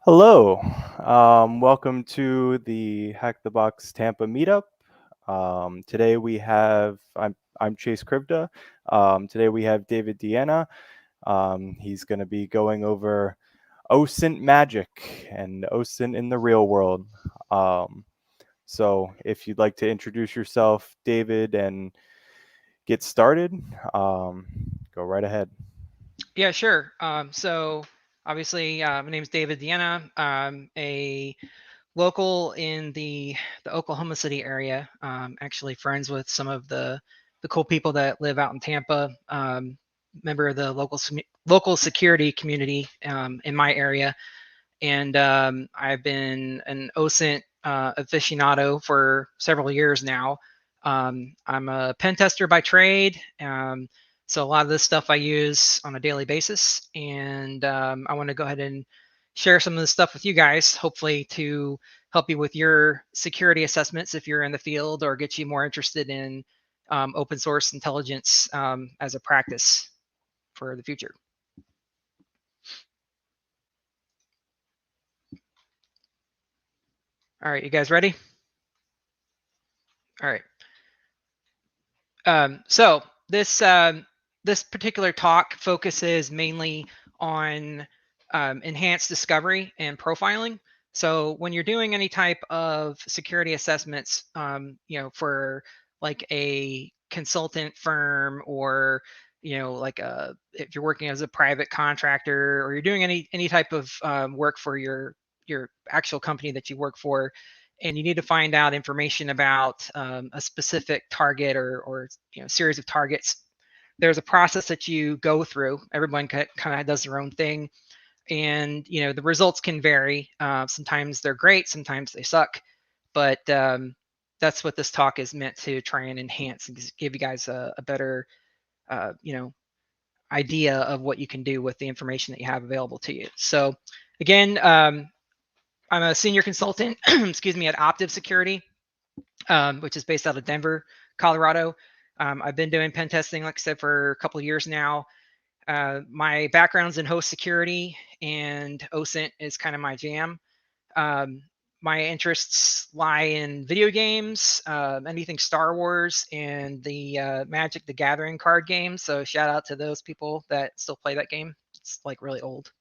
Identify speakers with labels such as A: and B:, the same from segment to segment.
A: Hello, welcome to the Hack the Box Tampa Meetup. Today we have I'm Chase Krivda. Today we have David DiEnna. He's going to be going over OSINT magic and OSINT in the real world. So if you'd like to introduce yourself, David, and get started, go right ahead.
B: Yeah, sure. So obviously, my name is David DiEnna. I'm a local in the Oklahoma City area. Actually, friends with some of the cool people that live out in Tampa. Member of the local security community in my area, and I've been an OSINT aficionado for several years now. I'm a pen tester by trade. So a lot of this stuff I use on a daily basis, and I want to go ahead and share some of this stuff with you guys, hopefully to help you with your security assessments if you're in the field, or get you more interested in open source intelligence as a practice for the future. All right, you guys ready? All right. So this particular talk focuses mainly on enhanced discovery and profiling. So when you're doing any type of security assessments, for like a consultant firm, or like if you're working as a private contractor, or you're doing any type of work for your actual company that you work for, and you need to find out information about a specific target, or series of targets, there's a process that you go through. Everyone kind of does their own thing, and the results can vary. Sometimes they're great, sometimes they suck, but that's what this talk is meant to try and enhance and give you guys a better idea of what you can do with the information that you have available to you. So again, I'm a senior consultant, excuse me, at Optiv Security, which is based out of Denver, Colorado. I've been doing pen testing, like I said, for a couple of years now. My background's in host security, and OSINT is kind of my jam. Um, my interests lie in video games, anything Star Wars, and the Magic the Gathering card game. So shout out to those people that still play that game. It's like really old.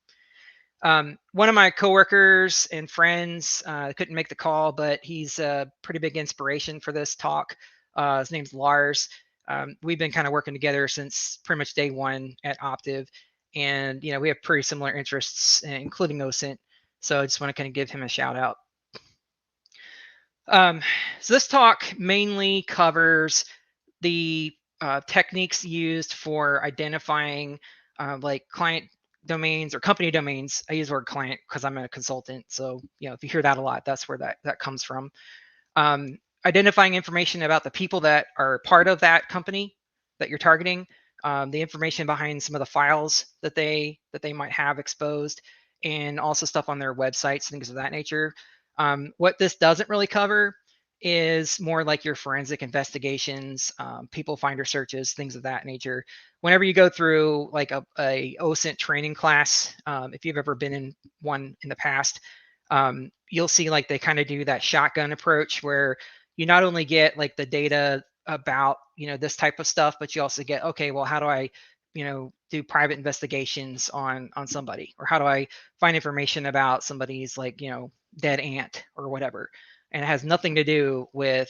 B: One of my coworkers and friends couldn't make the call, but he's a pretty big inspiration for this talk. His name's Lars. We've been kind of working together since pretty much day one at Optiv, and we have pretty similar interests, including OSINT. So I just want to kind of give him a shout out. So this talk mainly covers the techniques used for identifying like client domains or company domains. I use the word client because I'm a consultant. So, if you hear that a lot, that's where that comes from. Identifying information about the people that are part of that company that you're targeting, the information behind some of the files that they might have exposed, and also stuff on their websites, things of that nature. What this doesn't really cover is more like your forensic investigations, people finder searches, things of that nature. Whenever you go through like a OSINT training class, if you've ever been in one in the past, you'll see like they kind of do that shotgun approach where you not only get like the data about this type of stuff, but you also get, okay, well, how do I do private investigations on somebody, or how do I find information about somebody's like dead aunt or whatever. And it has nothing to do with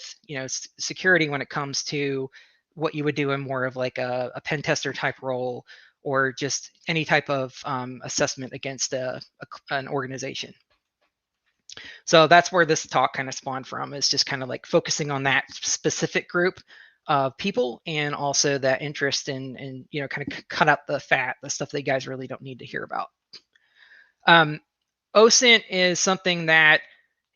B: security when it comes to what you would do in more of like a pen tester type role, or just any type of assessment against an organization. So that's where this talk kind of spawned from, is just kind of like focusing on that specific group of people, and also that interest in kind of cut out the fat, the stuff that you guys really don't need to hear about. OSINT is something that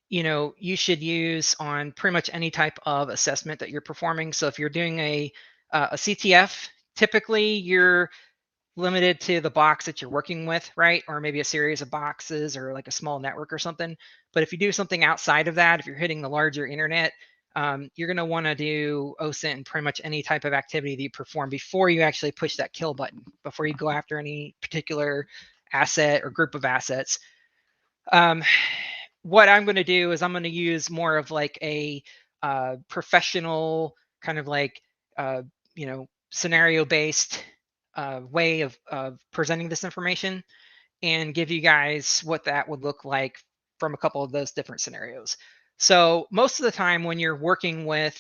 B: you should use on pretty much any type of assessment that you're performing. So if you're doing a CTF, typically you're limited to the box that you're working with, right? Or maybe a series of boxes, or like a small network or something. But if you do something outside of that, if you're hitting the larger internet, you're going to want to do OSINT in pretty much any type of activity that you perform before you actually push that kill button, before you go after any particular asset or group of assets. What I'm going to do is I'm going to use more of like a professional kind of like scenario-based way of presenting this information, and give you guys what that would look like from a couple of those different scenarios. So most of the time when you're working with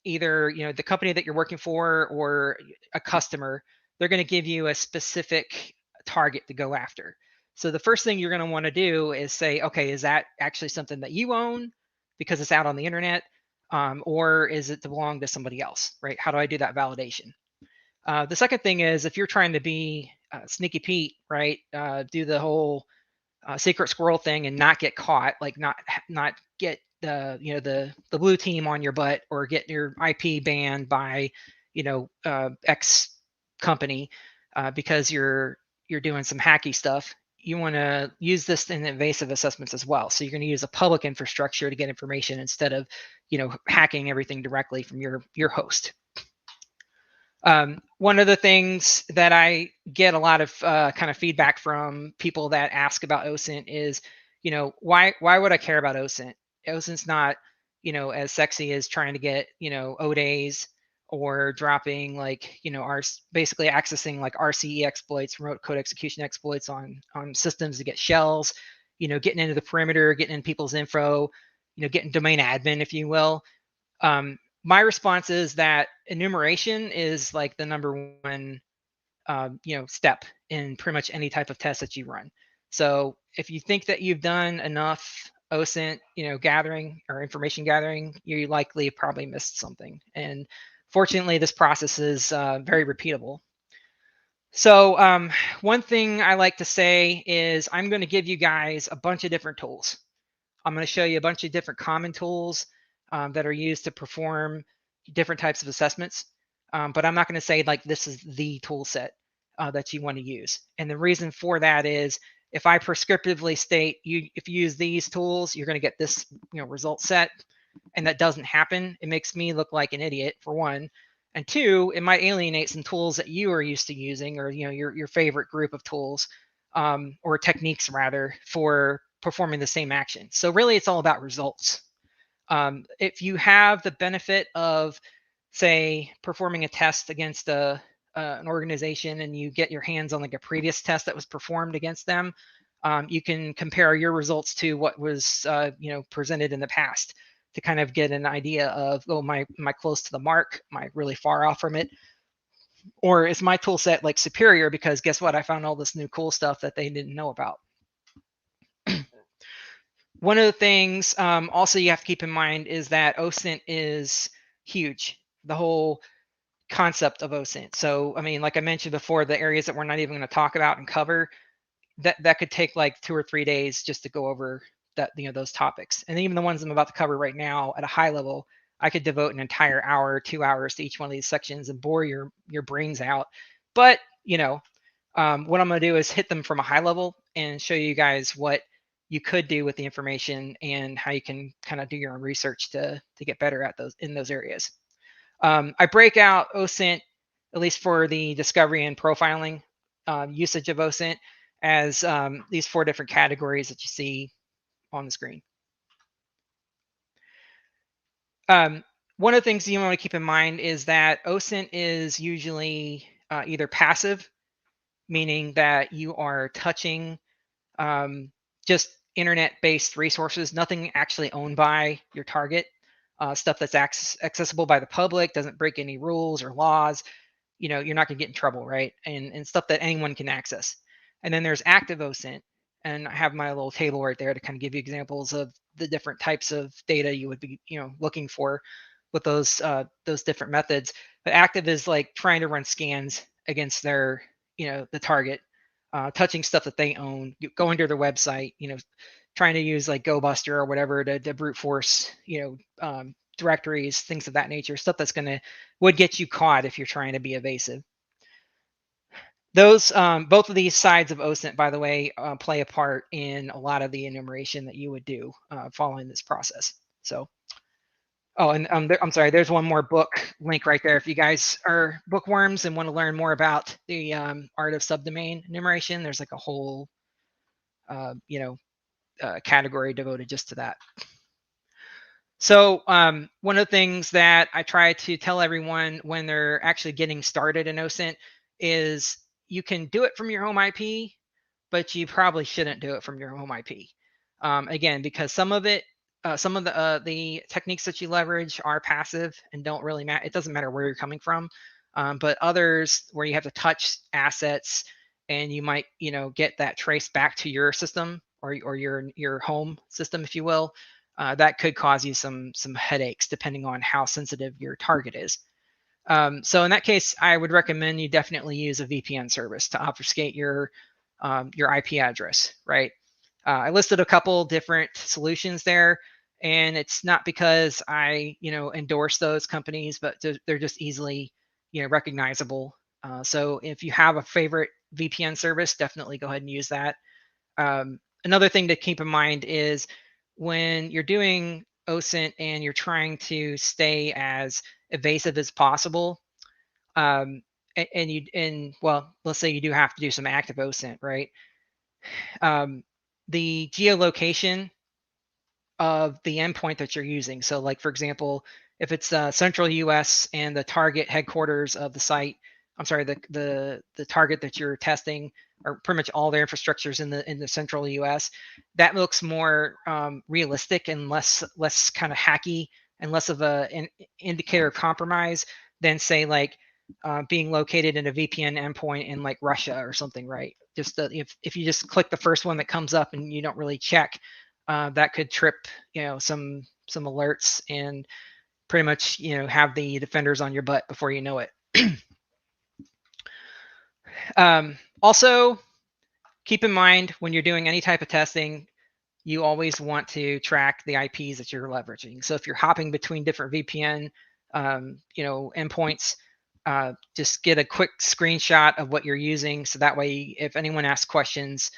B: either the company that you're working for or a customer, they're going to give you a specific target to go after. So the first thing you're going to want to do is say, okay, is that actually something that you own because it's out on the internet, or is it belong to somebody else, right? How do I do that validation? The second thing is, if you're trying to be sneaky Pete, right, do the whole secret squirrel thing and not get caught, like not get the blue team on your butt, or get your IP banned by X company because you're doing some hacky stuff. You want to use this in invasive assessments as well. So you're going to use a public infrastructure to get information instead of hacking everything directly from your host. One of the things that I get a lot of kind of feedback from people that ask about OSINT is, why would I care about OSINT? OSINT's not, as sexy as trying to get, ODAs, or dropping like, basically accessing like RCE exploits, remote code execution exploits on systems to get shells, getting into the perimeter, getting in people's info, getting domain admin, if you will. My response is that enumeration is like the number one, step in pretty much any type of test that you run. So if you think that you've done enough OSINT, gathering or information gathering, you likely probably missed something. And fortunately, this process is very repeatable. So one thing I like to say is I'm going to give you guys a bunch of different tools. I'm going to show you a bunch of different common tools that are used to perform different types of assessments. But I'm not going to say like this is the tool set that you want to use. And the reason for that is, if I prescriptively state if you use these tools, you're going to get this result set, and that doesn't happen, it makes me look like an idiot, for one. And two, it might alienate some tools that you are used to using, or your favorite group of tools, or techniques rather, for performing the same action. So really, it's all about results. If you have the benefit of, say, performing a test against an organization, and you get your hands on like a previous test that was performed against them, you can compare your results to what was presented in the past, to kind of get an idea of, oh, am I close to the mark? Am I really far off from it? Or is my tool set like superior because guess what? I found all this new cool stuff that they didn't know about. One of the things also you have to keep in mind is that OSINT is huge. The whole concept of OSINT. So, I mean, like I mentioned before, the areas that we're not even going to talk about and cover, that could take like 2 or 3 days just to go over that, those topics. And even the ones I'm about to cover right now at a high level, I could devote an entire hour, 2 hours to each one of these sections and bore your brains out. But, what I'm going to do is hit them from a high level and show you guys what you could do with the information and how you can kind of do your own research to get better at those in those areas. I break out OSINT, at least for the discovery and profiling usage of OSINT, as these 4 different categories that you see on the screen. One of the things you want to keep in mind is that OSINT is usually either passive, meaning that you are touching just internet-based resources, nothing actually owned by your target, stuff that's accessible by the public, doesn't break any rules or laws. You're not going to get in trouble, right? And stuff that anyone can access. And then there's active OSINT, and I have my little table right there to kind of give you examples of the different types of data you would be looking for with those different methods. But active is like trying to run scans against their the target, touching stuff that they own, going to their website, trying to use like GoBuster or whatever to brute force directories, things of that nature, stuff that's would get you caught if you're trying to be evasive. Those both of these sides of OSINT, by the way, play a part in a lot of the enumeration that you would do following this process. So, oh, and I'm sorry, there's one more book link right there. If you guys are bookworms and want to learn more about the art of subdomain enumeration, there's like a whole, category devoted just to that. So one of the things that I try to tell everyone when they're actually getting started in OSINT is you can do it from your home IP, but you probably shouldn't do it from your home IP. Again, because some of the techniques that you leverage are passive and don't really matter. It doesn't matter where you're coming from. But others where you have to touch assets and you might, get that trace back to your system or your home system, if you will. That could cause you some headaches depending on how sensitive your target is. So in that case, I would recommend you definitely use a VPN service to obfuscate your IP address, right? I listed a couple different solutions there, and it's not because I endorse those companies, but they're just easily recognizable. So if you have a favorite VPN service, definitely go ahead and use that. Another thing to keep in mind is when you're doing OSINT and you're trying to stay as evasive as possible, well, let's say you do have to do some active OSINT, right? The geolocation of the endpoint that you're using. So like, for example, if it's central US and the target headquarters of the site, I'm sorry, the target that you're testing, or pretty much all their infrastructures in the central US, that looks more realistic and less kind of hacky and less of an indicator of compromise than say like being located in a VPN endpoint in like Russia or something, right? Just if you just click the first one that comes up and you don't really check, that could trip some alerts and pretty much have the defenders on your butt before you know it. Also, keep in mind when you're doing any type of testing, you always want to track the IPs that you're leveraging. So if you're hopping between different VPN endpoints, just get a quick screenshot of what you're using, so that way if anyone asks questions,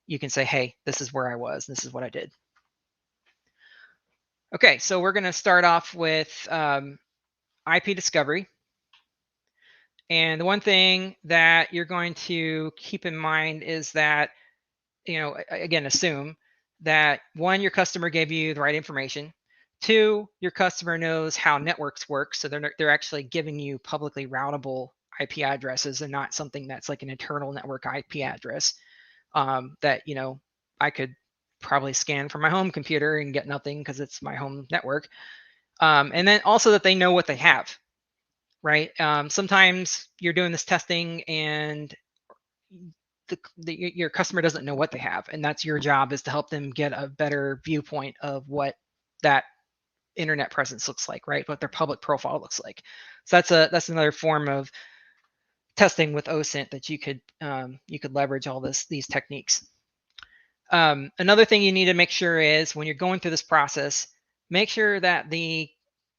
B: you can say, hey, this is where I was, this is what I did. Okay, so we're going to start off with IP discovery. And the one thing that you're going to keep in mind is that, again, assume that one, your customer gave you the right information. Two, your customer knows how networks work. So they're actually giving you publicly routable IP addresses and not something that's like an internal network IP address that, I could probably scan from my home computer and get nothing because it's my home network. And then also that they know what they have, right? Sometimes you're doing this testing and your customer doesn't know what they have, and that's your job, is to help them get a better viewpoint of what that internet presence looks like, right? What their public profile looks like. So that's another form of testing with OSINT that you could leverage all these techniques. Another thing you need to make sure is when you're going through this process, make sure that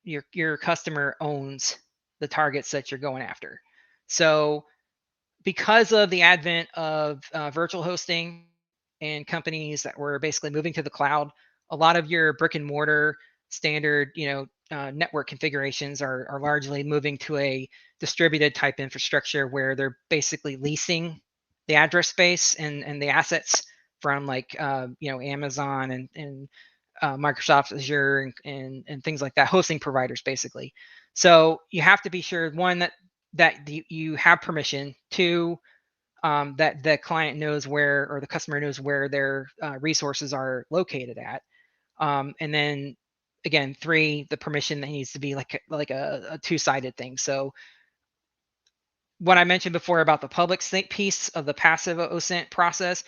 B: your customer owns the targets that you're going after. So because of the advent of virtual hosting and companies that were basically moving to the cloud, a lot of your brick and mortar standard, network configurations are largely moving to a distributed type infrastructure where they're basically leasing the address space and the assets from like Amazon and Microsoft Azure and things like that, hosting providers basically. So you have to be sure, one, that you have permission. Two, that the client knows where, or the customer knows where their resources are located at. And then again, three, the permission that needs to be like a two-sided thing. So what I mentioned before about the public piece of the passive OSINT process,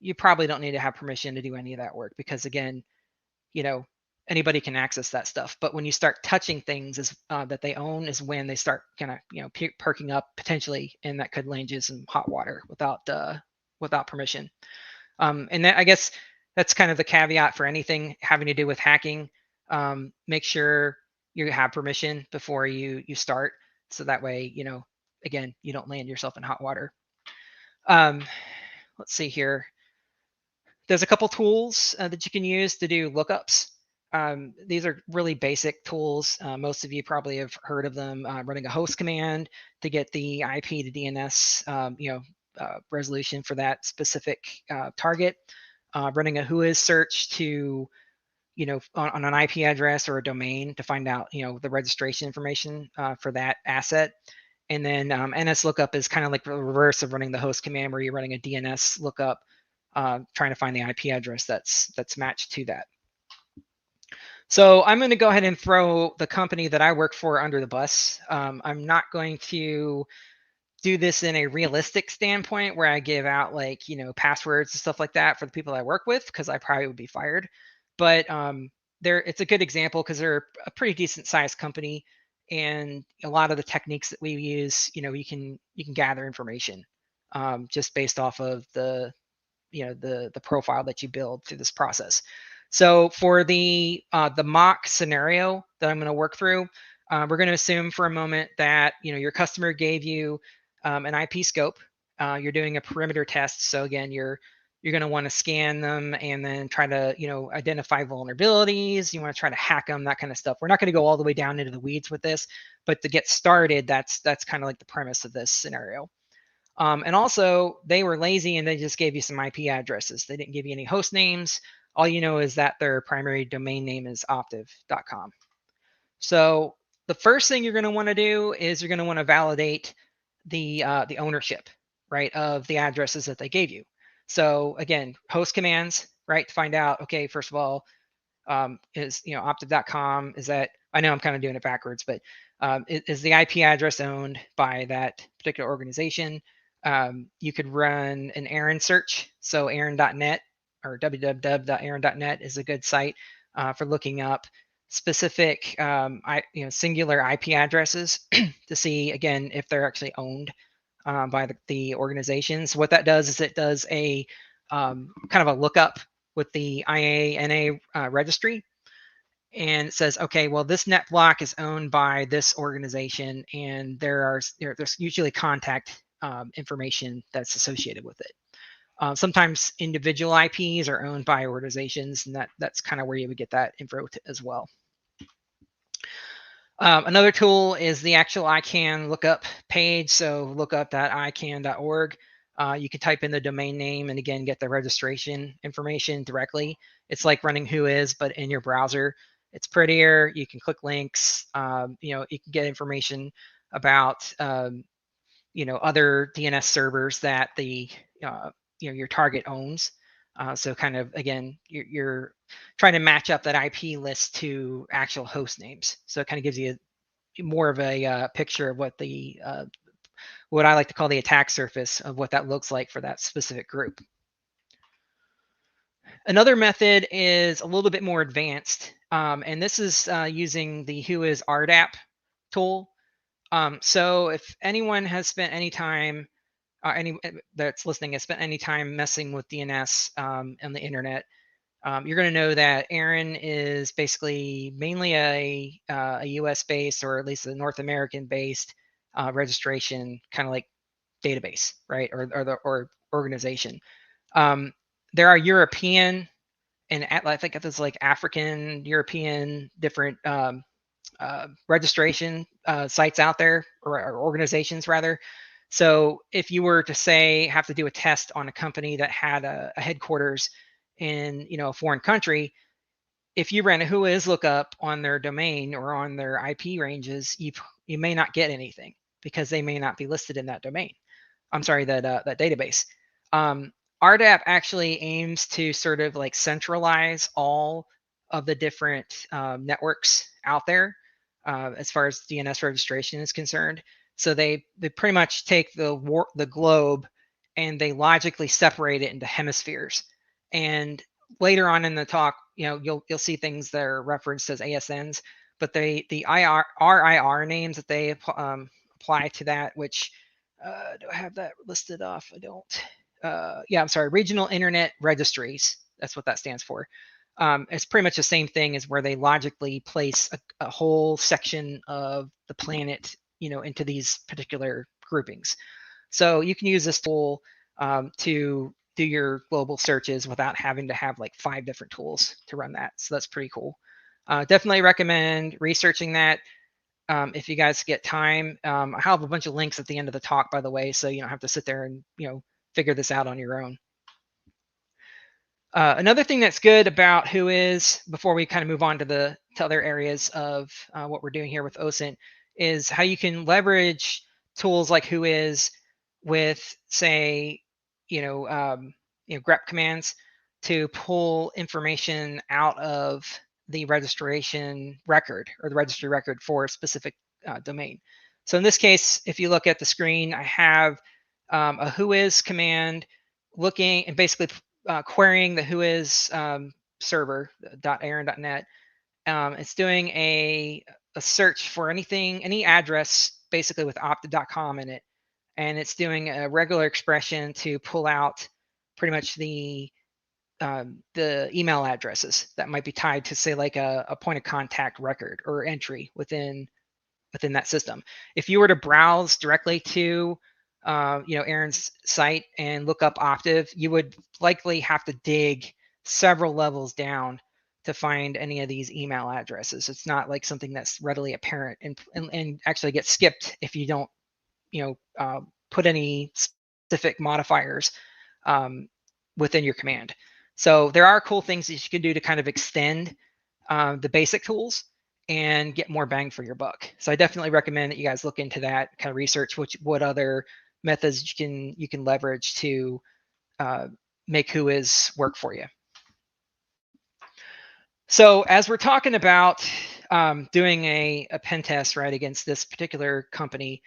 B: you probably don't need to have permission to do any of that work, because again, anybody can access that stuff. But when you start touching things that they own is when they start kind of perking up potentially, and that could land you some hot water without permission. And I guess that's kind of the caveat for anything having to do with hacking. Make sure you have permission before you start, so that way again, you don't land yourself in hot water. Let's see here. There's a couple tools that you can use to do lookups. These are really basic tools. Most of you probably have heard of them. Running a host command to get the IP to DNS resolution for that specific target. running a whois search to, on an IP address or a domain to find out, the registration information for that asset. And then NS lookup is kind of like the reverse of running the host command, where you're running a DNS lookup, trying to find the IP address that's matched to that. So I'm going to go ahead and throw the company that I work for under the bus. I'm not going to do this in a realistic standpoint where I give out passwords and stuff like that for the people I work with, because I probably would be fired. But it's a good example because they're a pretty decent sized company, and a lot of the techniques that we use, you can gather information just based off of the profile that you build through this process. So for the mock scenario that I'm going to work through, we're going to assume for a moment that your customer gave you an IP scope. You're doing a perimeter test. So again, you're going to want to scan them and then try to identify vulnerabilities. You want to try to hack them, that kind of stuff. We're not going to go all the way down into the weeds with this, but to get started, that's kind of like the premise of this scenario. And also, they were lazy and they just gave you some IP addresses. They didn't give you any host names. All you know is that their primary domain name is optiv.com. So the first thing you're going to want to do is you're going to want to validate the ownership, right, of the addresses that they gave you. So again, host commands, right, to find out, okay, first of all, is optiv.com, is that, I know I'm kind of doing it backwards, but is the IP address owned by that particular organization? You could run an Aaron search. So aaron.net or www.aaron.net is a good site for looking up specific singular IP addresses to see, again, if they're actually owned by the organizations. What that does is it does a kind of a lookup with the IANA registry, and it says, okay, well, this net block is owned by this organization, and there's usually contact information that's associated with it. Sometimes individual IPs are owned by organizations, and that's kind of where you would get that info as well. Another tool is the actual ICANN lookup page. So lookup.icann.org. You can type in the domain name and again get the registration information directly. It's like running whois, but in your browser. It's prettier. You can click links. You can get information about other DNS servers that your target owns. So kind of, again, you're trying to match up that IP list to actual host names. So it kind of gives you more of a picture of what I like to call the attack surface of what that looks like for that specific group. Another method is a little bit more advanced, and this is using the whois RDAP tool. So if anyone has spent any time, any that's listening has spent any time messing with DNS on the internet, you're going to know that Aaron is basically mainly a US based, or at least a North American based registration kind of like database, right, or organization. There are European and I think it's like African, European, different registration sites out there, or organizations rather. So if you were to say have to do a test on a company that had a headquarters in a foreign country, if you ran a whois lookup on their domain or on their IP ranges, you may not get anything because they may not be listed in that domain. I'm sorry, that database. RDAP actually aims to sort of like centralize all of the different networks out there as far as DNS registration is concerned. So they pretty much take the globe and they logically separate it into hemispheres. And later on in the talk, you'll see things that are referenced as ASNs, but the RIR names that they apply to that, which do I have that listed off? I don't. Yeah, I'm sorry. Regional Internet Registries. That's what that stands for. It's pretty much the same thing as where they logically place a whole section of the planet, into these particular groupings. So you can use this tool to do your global searches without having to have like 5 different tools to run that. So that's pretty cool. Definitely recommend researching that. If you guys get time. I have a bunch of links at the end of the talk, by the way, so you don't have to sit there and figure this out on your own. Another thing that's good about Whois, before we kind of move on to other areas of what we're doing here with OSINT, is how you can leverage tools like Whois with, say, grep commands to pull information out of the registration record or the registry record for a specific domain. So in this case, if you look at the screen, I have a Whois command looking and basically querying the Whois server .aaron.net. It's doing a search for any address basically with opted.com in it, and it's doing a regular expression to pull out pretty much the email addresses that might be tied to, say, like a point of contact record or entry within that system. If you were to browse directly to Aaron's site and look up Optiv, you would likely have to dig several levels down to find any of these email addresses. It's not like something that's readily apparent and actually gets skipped if you don't put any specific modifiers within your command. So there are cool things that you can do to kind of extend the basic tools and get more bang for your buck. So I definitely recommend that you guys look into that, kind of research what other methods you can leverage to make Whois work for you. So as we're talking about doing a pen test, right, against this particular company,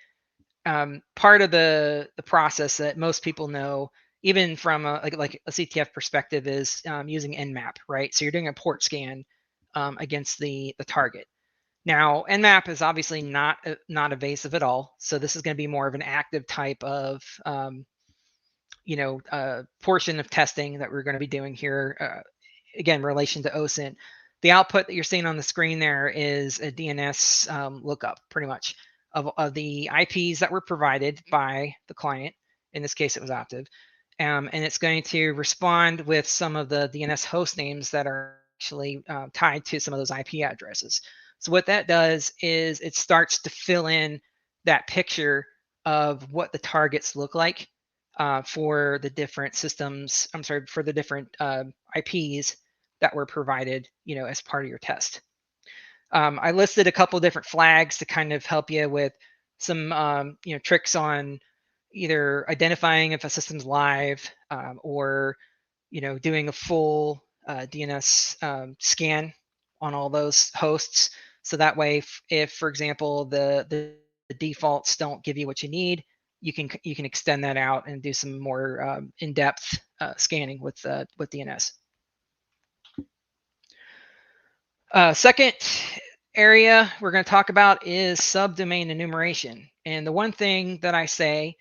B: part of the process that most people know, even from like a CTF perspective, is using Nmap, right? So you're doing a port scan against the target. Now, Nmap is obviously not evasive at all. So this is going to be more of an active type of portion of testing that we're going to be doing here. Again, in relation to OSINT, the output that you're seeing on the screen there is a DNS lookup, pretty much, of the IPs that were provided by the client. In this case, it was Optiv. And it's going to respond with some of the DNS host names that are actually tied to some of those IP addresses. So what that does is it starts to fill in that picture of what the targets look like for the different systems. I'm sorry, for the different IPs that were provided, as part of your test. I listed a couple different flags to kind of help you with some, tricks on either identifying if a system's live or, doing a full DNS scan on all those hosts. So that way, if for example, the defaults don't give you what you need, you can extend that out and do some more in-depth scanning with DNS. Second area we're going to talk about is subdomain enumeration. And the one thing that I say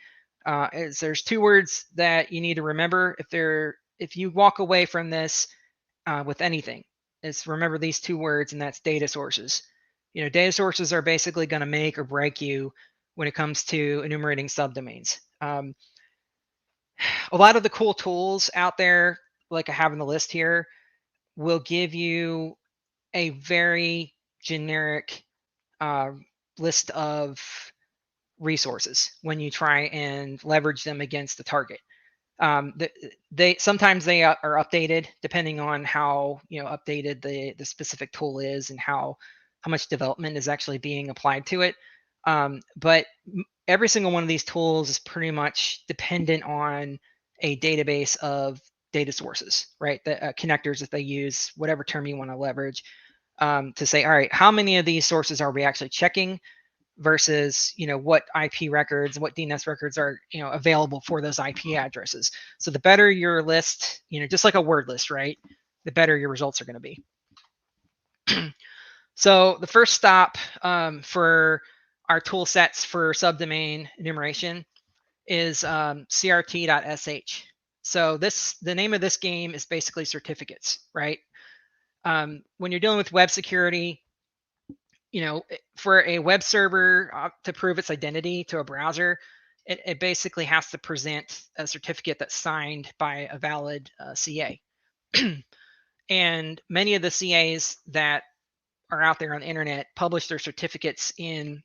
B: is there's two words that you need to remember if you walk away from this with anything, is remember these two words, and that's data sources. Data sources are basically going to make or break you when it comes to enumerating subdomains. A lot of the cool tools out there, like I have in the list here, will give you a very generic list of resources when you try and leverage them against the target. They sometimes are updated depending on how updated the specific tool is and how much development is actually being applied to it. But every single one of these tools is pretty much dependent on a database of data sources, right? The connectors that they use, whatever term you want to leverage, to say, all right, how many of these sources are we actually checking versus what IP records, what DNS records are available for those IP addresses. So the better your list, just like a word list, right? The better your results are going to be. So the first stop for our tool sets for subdomain enumeration is crt.sh. So the name of this game is basically certificates, right? When you're dealing with web security, for a web server to prove its identity to a browser, it basically has to present a certificate that's signed by a valid CA. And many of the CAs that are out there on the internet publish their certificates in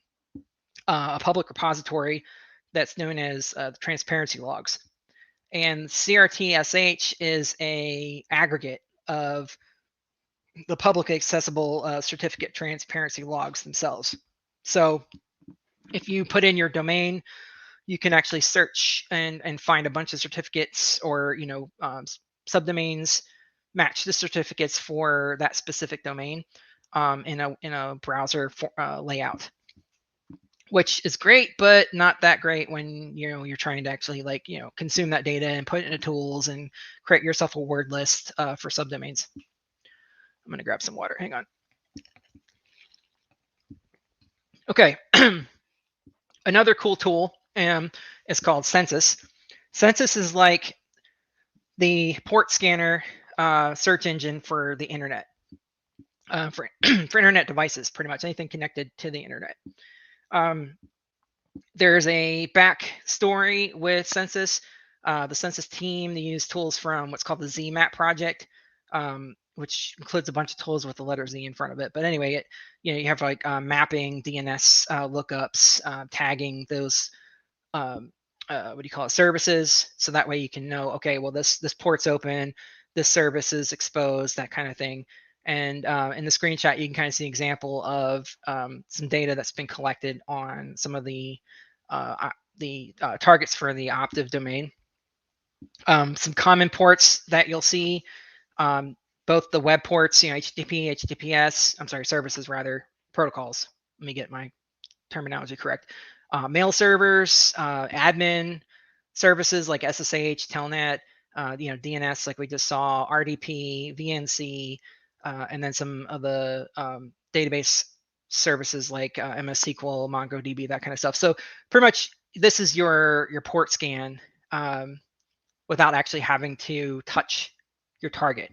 B: a public repository that's known as the transparency logs. And CRTSH is a aggregate of the publicly accessible certificate transparency logs themselves. So if you put in your domain, you can actually search and find a bunch of certificates or subdomains, match the certificates for that specific domain in a browser layout, which is great, but not that great when you're trying to actually consume that data and put it into tools and create yourself a word list for subdomains. I'm gonna grab some water. Hang on. Okay. Another cool tool is called Census. Census is like the port scanner search engine for the internet, for internet devices, pretty much anything connected to the internet. There's a backstory with Census. The Census team, they use tools from what's called the ZMAP project, which includes a bunch of tools with the letter Z in front of it. But anyway, you have like mapping, DNS lookups, tagging those services, so that way you can know, okay, well this port's open, this service is exposed, that kind of thing. And in the screenshot, you can kind of see an example of some data that's been collected on some of the targets for the optive domain. Some common ports that you'll see, both the web ports, HTTP, HTTPS, I'm sorry, services rather, protocols. Let me get my terminology correct. Mail servers, admin services like SSH, Telnet, DNS like we just saw, RDP, VNC, and then some of the database services like MS SQL, MongoDB, that kind of stuff. So pretty much this is your port scan without actually having to touch your target.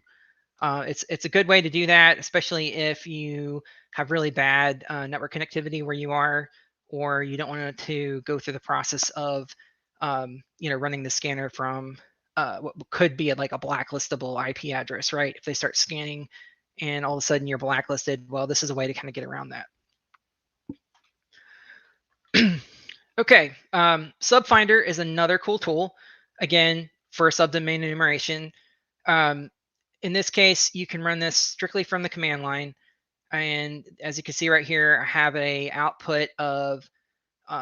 B: It's a good way to do that, especially if you have really bad network connectivity where you are, or you don't want to go through the process of running the scanner from what could be like a blacklistable IP address, right? If they start scanning and all of a sudden you're blacklisted, well, this is a way to kind of get around that. Okay, Subfinder is another cool tool, again, for subdomain enumeration. In this case, you can run this strictly from the command line. And as you can see right here, I have a output of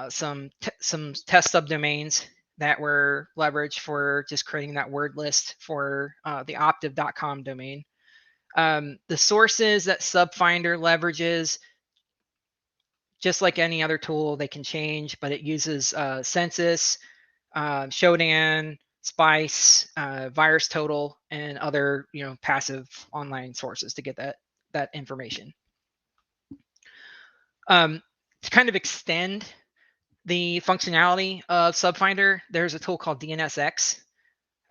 B: some test subdomains that were leveraged for just creating that word list for the optive.com domain. The sources that Subfinder leverages, just like any other tool, they can change, but it uses Census, Shodan, Spice, VirusTotal, and other passive online sources to get that information. To kind of extend the functionality of Subfinder, there's a tool called DNSX.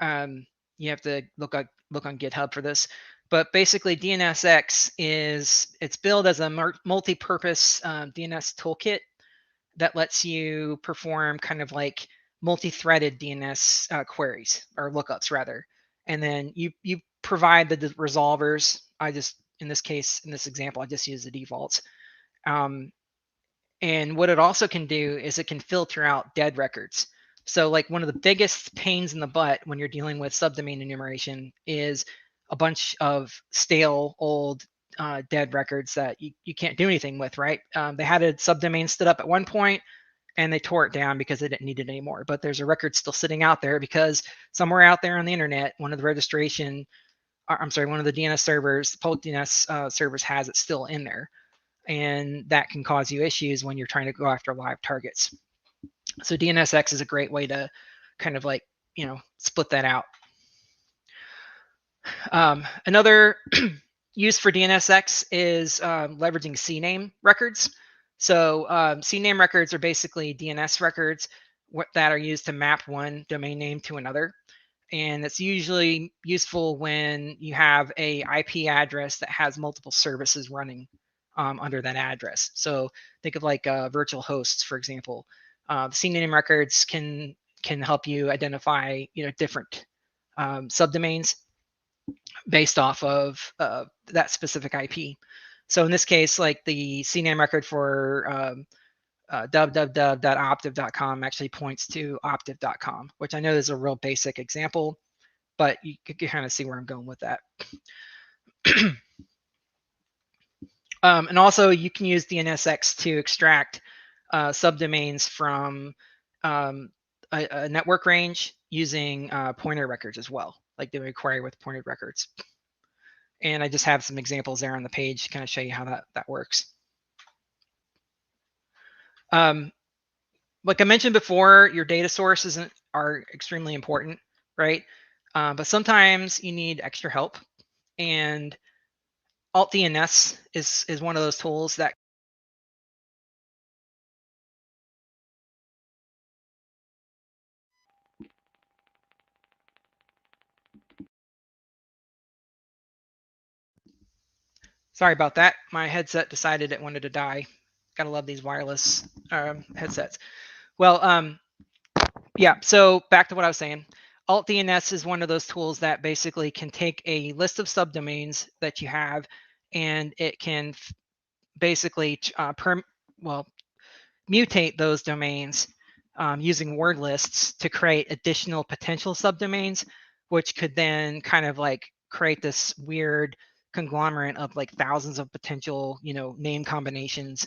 B: You have to look on GitHub for this, but basically DNSX it's billed as a multi-purpose DNS toolkit that lets you perform kind of like multi-threaded DNS queries or lookups rather, and then you provide the resolvers. In this example, I just use the defaults. And what it also can do is it can filter out dead records. So like one of the biggest pains in the butt when you're dealing with subdomain enumeration is a bunch of stale, old, dead records that you can't do anything with, right? They had a subdomain stood up at one point and they tore it down because they didn't need it anymore. But there's a record still sitting out there because somewhere out there on the internet, one of the DNS servers, public DNS servers has it still in there. And that can cause you issues when you're trying to go after live targets. So DNSX is a great way to kind of like, split that out. Another use for DNSX is leveraging CNAME records. So CNAME records are basically DNS records that are used to map one domain name to another. And it's usually useful when you have a IP address that has multiple services running under that address. So think of like virtual hosts, for example. The CNAME records can help you identify different subdomains based off of that specific IP. So in this case, like the CNAME record for www.optiv.com actually points to optiv.com, which I know is a real basic example, but you can kind of see where I'm going with that. And also you can use DNSX to extract subdomains from a network range using pointer records as well, like doing a query with pointed records. And I just have some examples there on the page to kind of show you how that works. Like I mentioned before, your data sources are extremely important, right? But sometimes you need extra help, and Alt DNS is one of those tools that sorry about that. My headset decided it wanted to die. Gotta love these wireless headsets. Well, yeah, so back to what I was saying. Alt DNS is one of those tools that basically can take a list of subdomains that you have, and it can basically mutate those domains using word lists to create additional potential subdomains, which could then kind of like create this weird conglomerate of like thousands of potential, name combinations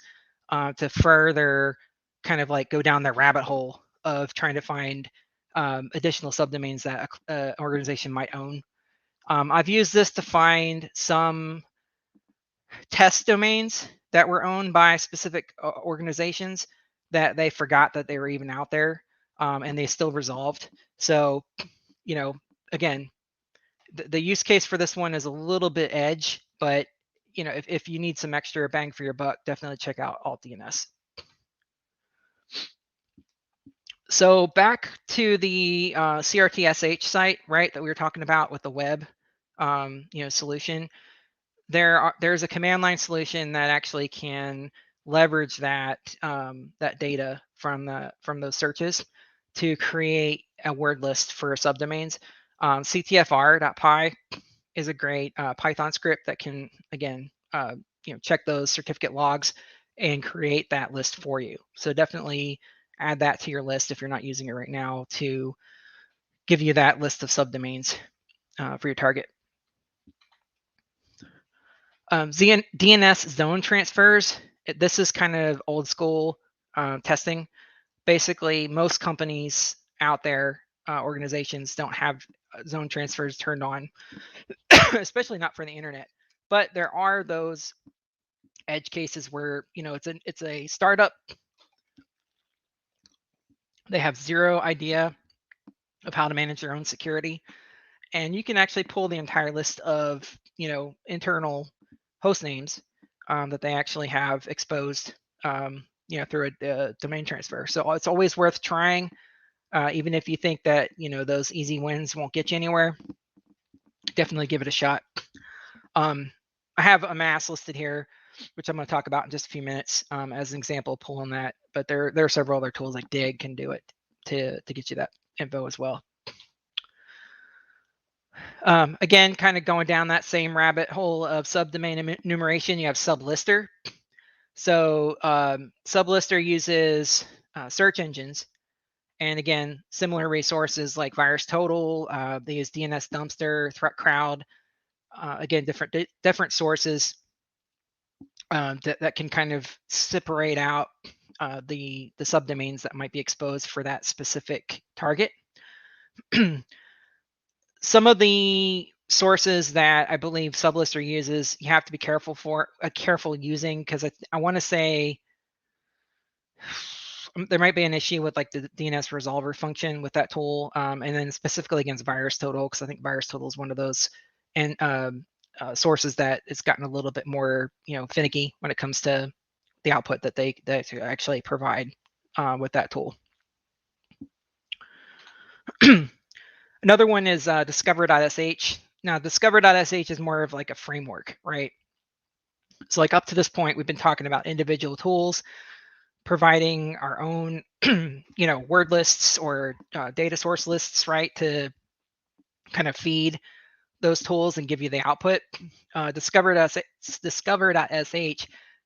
B: to further kind of like go down the rabbit hole of trying to find additional subdomains that an organization might own. I've used this to find some test domains that were owned by specific organizations that they forgot that they were even out there, and they still resolved. So, again, the use case for this one is a little bit edge, but if you need some extra bang for your buck, definitely check out Alt DNS. So back to the CRTSH site, right, that we were talking about with the web, solution. There's a command line solution that actually can leverage that data from those searches to create a word list for subdomains. CTFR.py is a great Python script that can, again, check those certificate logs and create that list for you. So definitely add that to your list if you're not using it right now to give you that list of subdomains for your target. DNS zone transfers. This is kind of old school testing. Basically, most companies out there, organizations, don't have zone transfers turned on, especially not for the internet. But there are those edge cases where it's a startup. They have zero idea of how to manage their own security, and you can actually pull the entire list of internal host names that they actually have exposed through a domain transfer. So it's always worth trying, even if you think that those easy wins won't get you anywhere. Definitely give it a shot. I have a mass listed here, which I'm going to talk about in just a few minutes as an example, pulling that. But there are several other tools like Dig can do it to get you that info as well. Again, kind of going down that same rabbit hole of subdomain enumeration, you have sublister. So sublister uses search engines, and again, similar resources like VirusTotal. They use DNS Dumpster, ThreatCrowd. Again, different sources that can kind of separate out the subdomains that might be exposed for that specific target. Some of the sources that I believe sublister uses, you have to be careful using, because I want to say there might be an issue with like the DNS resolver function with that tool, and then specifically against VirusTotal, because I think VirusTotal is one of those and sources that it's gotten a little bit more finicky when it comes to the output that they actually provide with that tool. Another one is discover.sh. Now, discover.sh is more of like a framework, right? So like up to this point, we've been talking about individual tools, providing our own, word lists or data source lists, right, to kind of feed those tools and give you the output. Discover.sh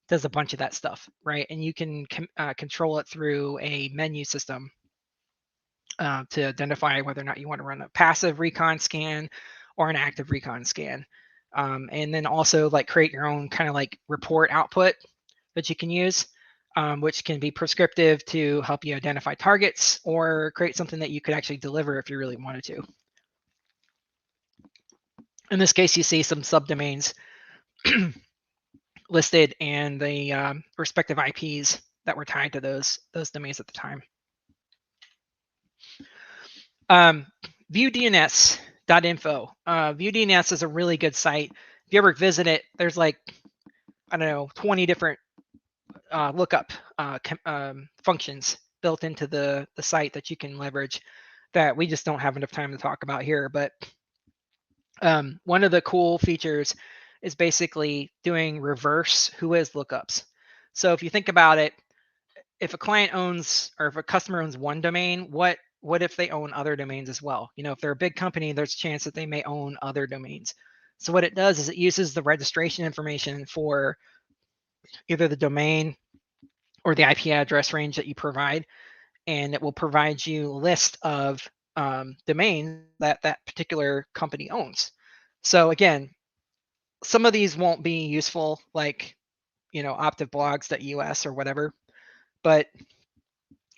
B: does a bunch of that stuff, right? And you can control it through a menu system to identify whether or not you want to run a passive recon scan or an active recon scan. And then also like create your own kind of like report output that you can use, which can be prescriptive to help you identify targets or create something that you could actually deliver if you really wanted to. In this case, you see some subdomains listed and the respective IPs that were tied to those domains at the time. ViewDNS.info. ViewDNS is a really good site. If you ever visit it, there's like, I don't know, 20 different lookup functions built into the site that you can leverage that we just don't have enough time to talk about here. But one of the cool features is basically doing reverse whois lookups. So if you think about it, if a client owns or if a customer owns one domain, what if they own other domains as well? You know, if they're a big company, there's a chance that they may own other domains. So what it does is it uses the registration information for either the domain or the IP address range that you provide, and it will provide you a list of domains that that particular company owns. So again, some of these won't be useful, like, you know, optiveblogs.us or whatever, but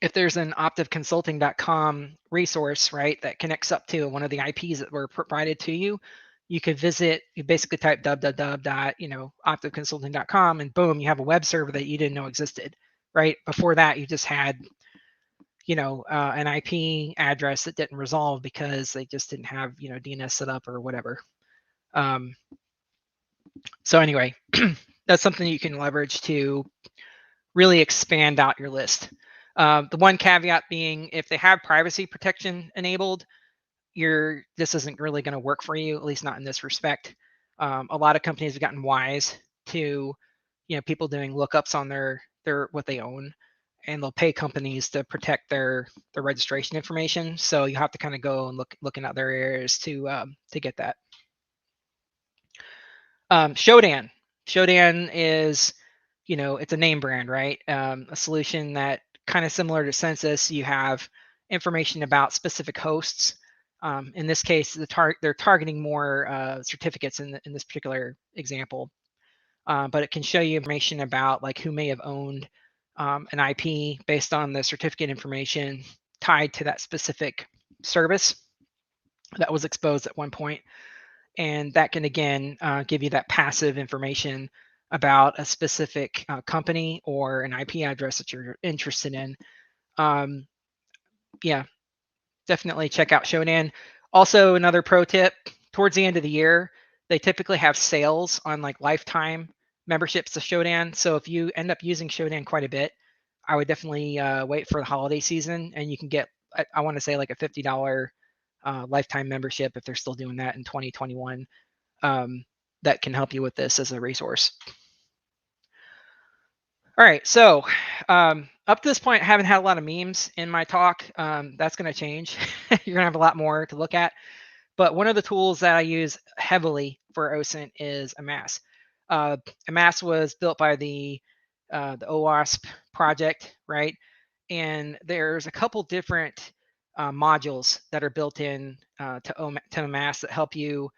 B: if there's an optiveconsulting.com resource, right, that connects up to one of the IPs that were provided to you, you could visit, you basically type optiveconsulting.com and boom, you have a web server that you didn't know existed, right? Before that, you just had, you know, an IP address that didn't resolve because they just didn't have, you know, DNS set up or whatever. So anyway, that's something you can leverage to really expand out your list. The one caveat being, if they have privacy protection enabled, this isn't really going to work for you, at least not in this respect. A lot of companies have gotten wise to, you know, people doing lookups on their what they own, and they'll pay companies to protect their registration information. So you have to kind of go and look in other areas to get that. Shodan is, you know, it's a name brand, right? A solution that kind of similar to Census. You have information about specific hosts. In this case, they're targeting more certificates in this particular example, but it can show you information about like who may have owned an IP based on the certificate information tied to that specific service that was exposed at one point. And that can, again, give you that passive information about a specific company or an IP address that you're interested in. Yeah, definitely check out Shodan. Also, another pro tip, towards the end of the year, they typically have sales on like lifetime memberships to Shodan. So if you end up using Shodan quite a bit, I would definitely wait for the holiday season, and you can get, I want to say, like a $50 lifetime membership if they're still doing that in 2021. That can help you with this as a resource. All right, so up to this point, I haven't had a lot of memes in my talk. That's going to change. You're going to have a lot more to look at. But one of the tools that I use heavily for OSINT is Amass. Amass was built by the OWASP project, right? And there's a couple different modules that are built in to Amass that help you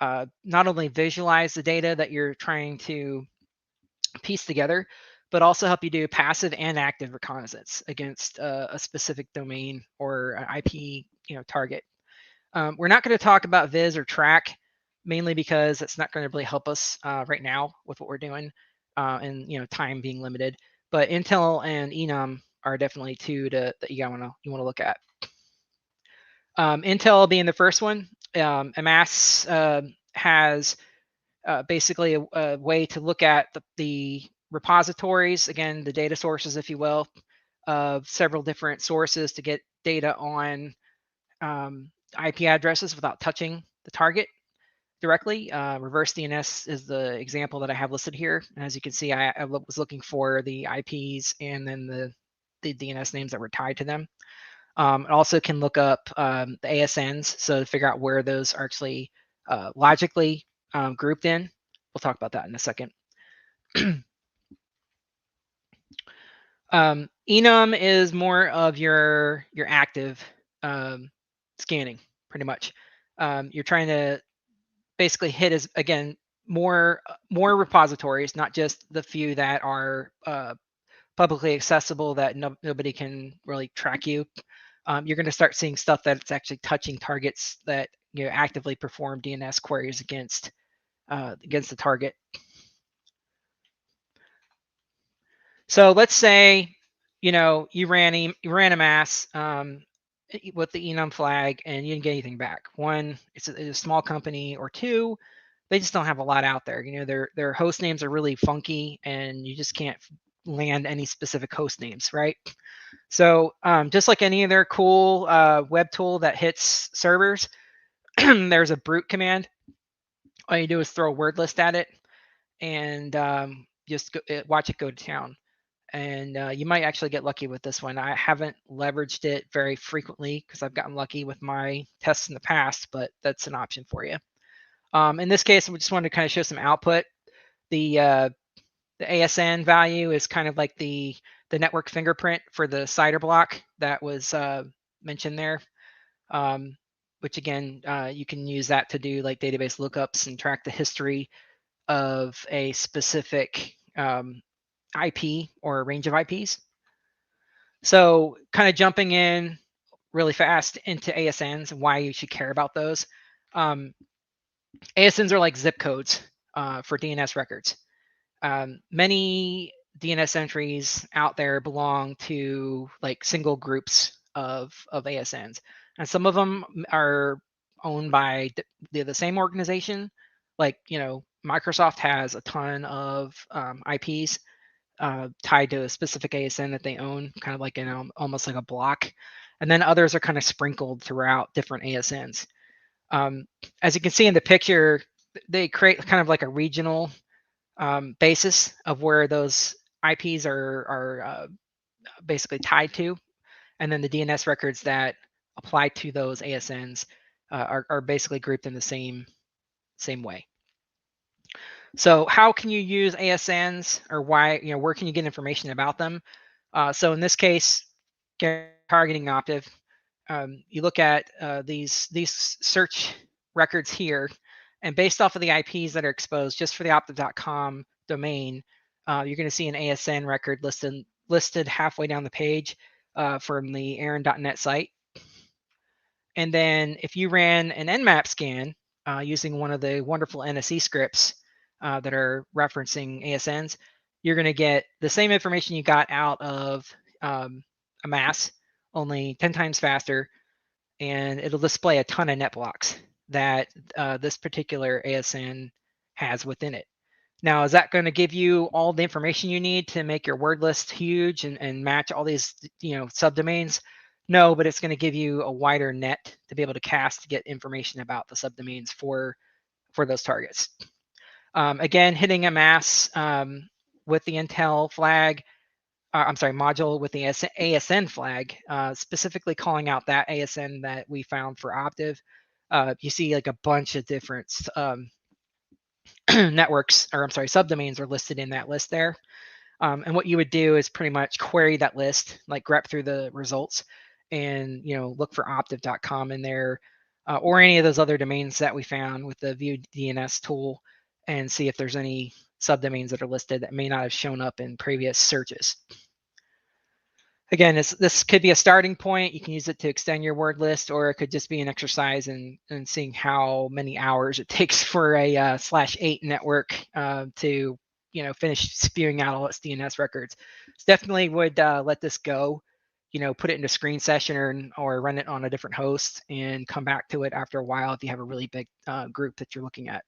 B: not only visualize the data that you're trying to piece together, but also help you do passive and active reconnaissance against a specific domain or an IP, you know, target. We're not going to talk about Viz or Track, mainly because it's not going to really help us right now with what we're doing, and, you know, time being limited. But Intel and Enum are definitely two that you want to look at. Intel being the first one, Amass has basically a way to look at the repositories, again, the data sources, if you will, of several different sources to get data on IP addresses without touching the target directly. Reverse DNS is the example that I have listed here. And as you can see, I was looking for the IPs and then the DNS names that were tied to them. It also can look up the ASNs, so to figure out where those are actually logically grouped in. We'll talk about that in a second. Enum is more of your active scanning, pretty much. You're trying to basically hit as, again, more repositories, not just the few that are publicly accessible that nobody can really track you. You're going to start seeing stuff that's actually touching targets that actively perform DNS queries against the target. So let's say you ran a mass with the enum flag and you didn't get anything back. One, it's a small company, or two, they just don't have a lot out there. Their host names are really funky, and you just can't land any specific host names, right? So just like any other cool web tool that hits servers, there's a brute command. All you do is throw a word list at it, and just watch it go to town. And you might actually get lucky with this one. I haven't leveraged it very frequently because I've gotten lucky with my tests in the past, but that's an option for you. In this case, we just wanted to kind of show some output. The ASN value is kind of like the network fingerprint for the CIDR block that was mentioned there, which again, you can use that to do like database lookups and track the history of a specific IP or a range of IPs. So kind of jumping in really fast into ASNs and why you should care about those. ASNs are like zip codes for DNS records. Many DNS entries out there belong to like single groups of ASNs, and some of them are owned by the same organization. Like Microsoft has a ton of IPs tied to a specific ASN that they own, kind of like almost like a block, and then others are kind of sprinkled throughout different ASNs. As you can see in the picture, they create kind of like a regional basis of where those IPs are basically tied to, and then the DNS records that apply to those ASNs are basically grouped in the same way. So how can you use ASNs, or why, where can you get information about them? So in this case, targeting Optiv, you look at these search records here, and based off of the IPs that are exposed just for the optiv.com domain, you're going to see an ASN record listed halfway down the page from the aaron.net site. And then if you ran an nmap scan using one of the wonderful NSE scripts that are referencing ASNs, you're going to get the same information you got out of a mass, only 10 times faster, and it'll display a ton of net blocks that this particular ASN has within it. Now, is that going to give you all the information you need to make your word list huge and match all these subdomains? No, but it's going to give you a wider net to be able to cast to get information about the subdomains for those targets. Again, hitting a mass with the Intel flag, module with the ASN flag, specifically calling out that ASN that we found for Optiv. You see like a bunch of different networks, or subdomains are listed in that list there. And what you would do is pretty much query that list, like grep through the results, and look for optiv.com in there, or any of those other domains that we found with the view DNS tool, and see if there's any subdomains that are listed that may not have shown up in previous searches. Again, this could be a starting point. You can use it to extend your word list, or it could just be an exercise in seeing how many hours it takes for a /8 network to finish spewing out all its DNS records. So definitely would let this go, put it into screen session or run it on a different host and come back to it after a while if you have a really big group that you're looking at.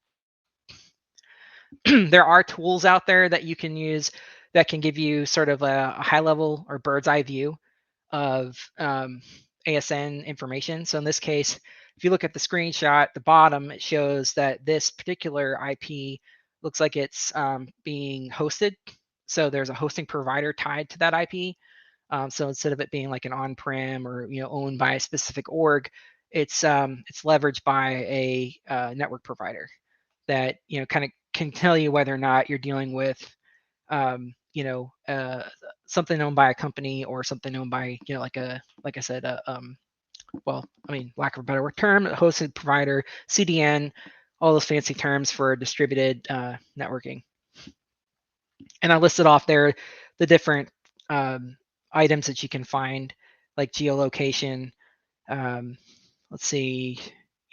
B: There are tools out there that you can use that can give you sort of a high level or bird's eye view of ASN information. So in this case, if you look at the screenshot at the bottom, it shows that this particular IP looks like it's being hosted. So there's a hosting provider tied to that IP. So instead of it being like an on-prem or owned by a specific org, it's leveraged by a network provider that kind of can tell you whether or not you're dealing with something owned by a company or something owned by, like I said, lack of a better word term, a hosted provider, CDN, all those fancy terms for distributed networking. And I listed off there the different items that you can find, like geolocation. Let's see,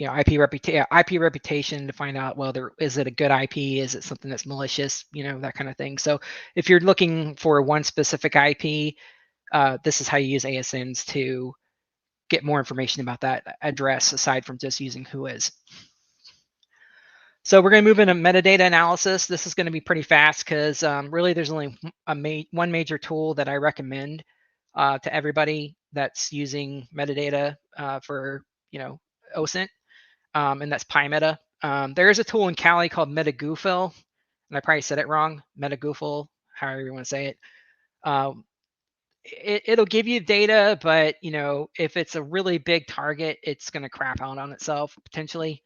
B: IP reputation to find out whether is it a good IP, is it something that's malicious, that kind of thing. So if you're looking for one specific IP, this is how you use ASINs to get more information about that address aside from just using whois. So we're going to move into metadata analysis. This is going to be pretty fast because really there's only one major tool that I recommend to everybody that's using metadata for OSINT, and that's PyMeta. There is a tool in Kali called MetaGoofil, and I probably said it wrong, MetaGoofil, however you want to say it. It'll give you data, but if it's a really big target, it's going to crap out on itself potentially.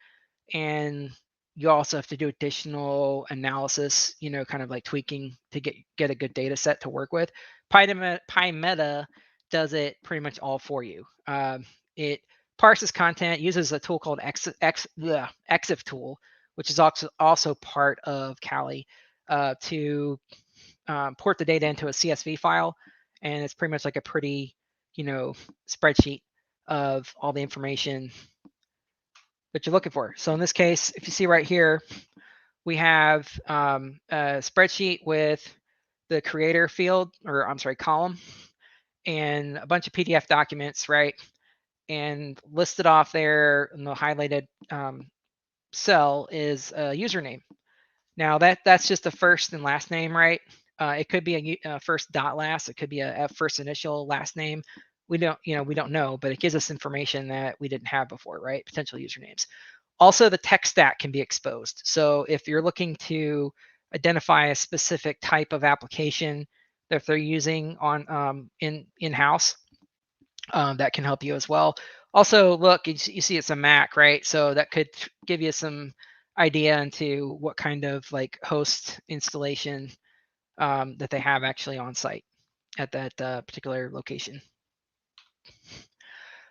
B: And you also have to do additional analysis, kind of like tweaking to get a good data set to work with. PyMeta does it pretty much all for you. It parses content, uses a tool called EXIF tool, which is also part of Kali, to port the data into a CSV file. And it's pretty much like a pretty, spreadsheet of all the information that you're looking for. So in this case, if you see right here, we have a spreadsheet with the creator field, or I'm sorry, column, and a bunch of PDF documents, right? And listed off there in the highlighted cell is a username. Now that's just the first and last name, right? It could be a first dot last. It could be a first initial last name. We don't know, but it gives us information that we didn't have before, right? Potential usernames. Also, the tech stack can be exposed. So if you're looking to identify a specific type of application that they're using on in-house, that can help you as well. Also, look, you see it's a Mac, right? So that could give you some idea into what kind of like host installation that they have actually on site at that particular location.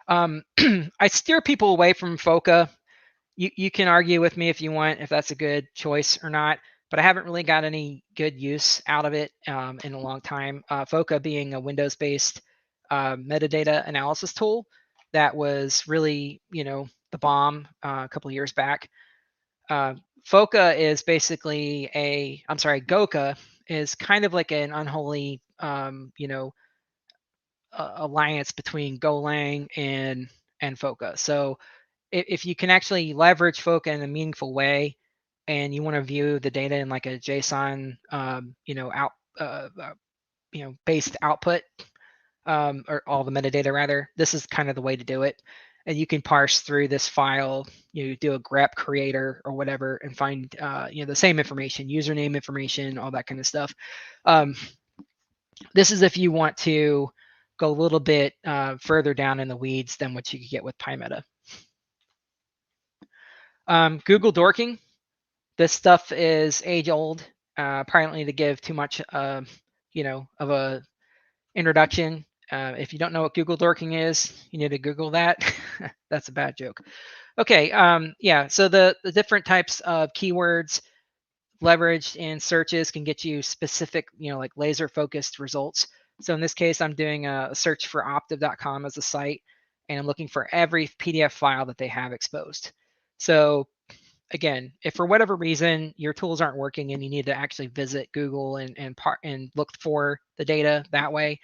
B: I steer people away from FOCA. You can argue with me if you want, if that's a good choice or not, but I haven't really got any good use out of it in a long time. FOCA being a Windows-based metadata analysis tool that was really, the bomb a couple of years back. FOCA is basically GOCA is kind of like an unholy, alliance between Golang and FOCA. So if you can actually leverage FOCA in a meaningful way, and you want to view the data in like a JSON, based output, or all the metadata rather, this is kind of the way to do it. And you can parse through this file, do a grep creator or whatever, and find the same information, username information, all that kind of stuff. This is if you want to go a little bit further down in the weeds than what you could get with PyMeta. Google dorking. This stuff is age old. Probably don't need to give too much, of a introduction. If you don't know what Google dorking is, you need to Google that. That's a bad joke. Okay, so the different types of keywords leveraged in searches can get you specific, like laser focused results. So in this case, I'm doing a search for optiv.com as a site, and I'm looking for every PDF file that they have exposed. So again, if for whatever reason your tools aren't working and you need to actually visit Google and look for the data that way,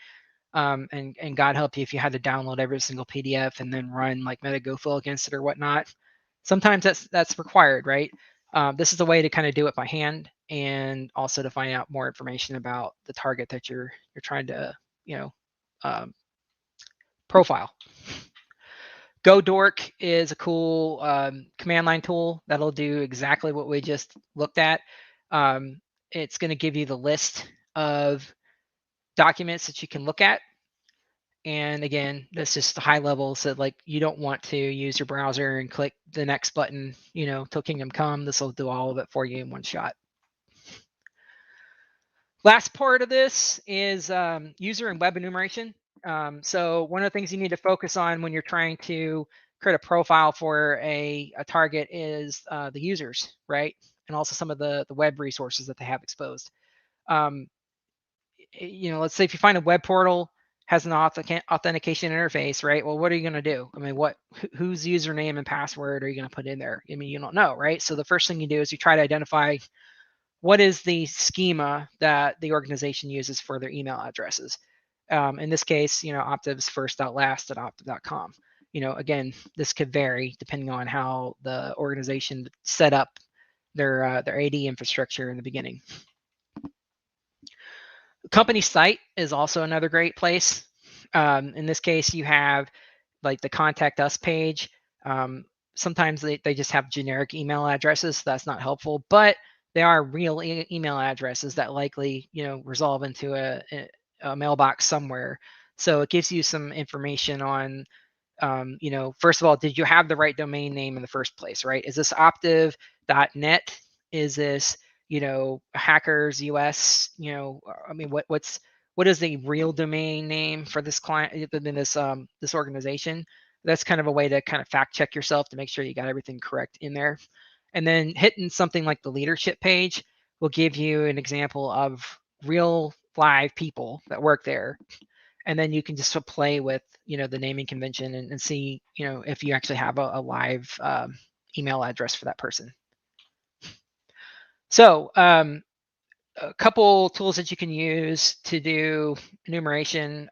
B: and God help you if you had to download every single PDF and then run like MetaGoofil against it or whatnot. Sometimes that's required, right? This is a way to kind of do it by hand, and also to find out more information about the target that you're trying to profile. GoDork is a cool command line tool that'll do exactly what we just looked at. It's going to give you the list of documents that you can look at. And again, that's just the high level. So like you don't want to use your browser and click the next button, till Kingdom Come. This will do all of it for you in one shot. Last part of this is user and web enumeration. So one of the things you need to focus on when you're trying to create a profile for a target is the users, right? And also some of the web resources that they have exposed. Let's say if you find a web portal has an authentication interface, right? Well, what are you going to do? I mean, whose username and password are you going to put in there? I mean, you don't know, right? So the first thing you do is you try to identify what is the schema that the organization uses for their email addresses. In this case, Optiv's first.last@optiv.com. Again, this could vary depending on how the organization set up their AD infrastructure in the beginning. Company site is also another great place. In this case, you have like the contact us page. Sometimes they just have generic email addresses. So that's not helpful, but they are real email addresses that likely resolve into a mailbox somewhere. So it gives you some information on first of all, did you have the right domain name in the first place, right? Is this optiv.net? Is this hackers us? I mean, what is the real domain name for this client in this organization? That's kind of a way to kind of fact check yourself to make sure you got everything correct in there. And then hitting something like the leadership page will give you an example of real live people that work there. And then you can just play with the naming convention and see if you actually have a live email address for that person. So a couple tools that you can use to do enumeration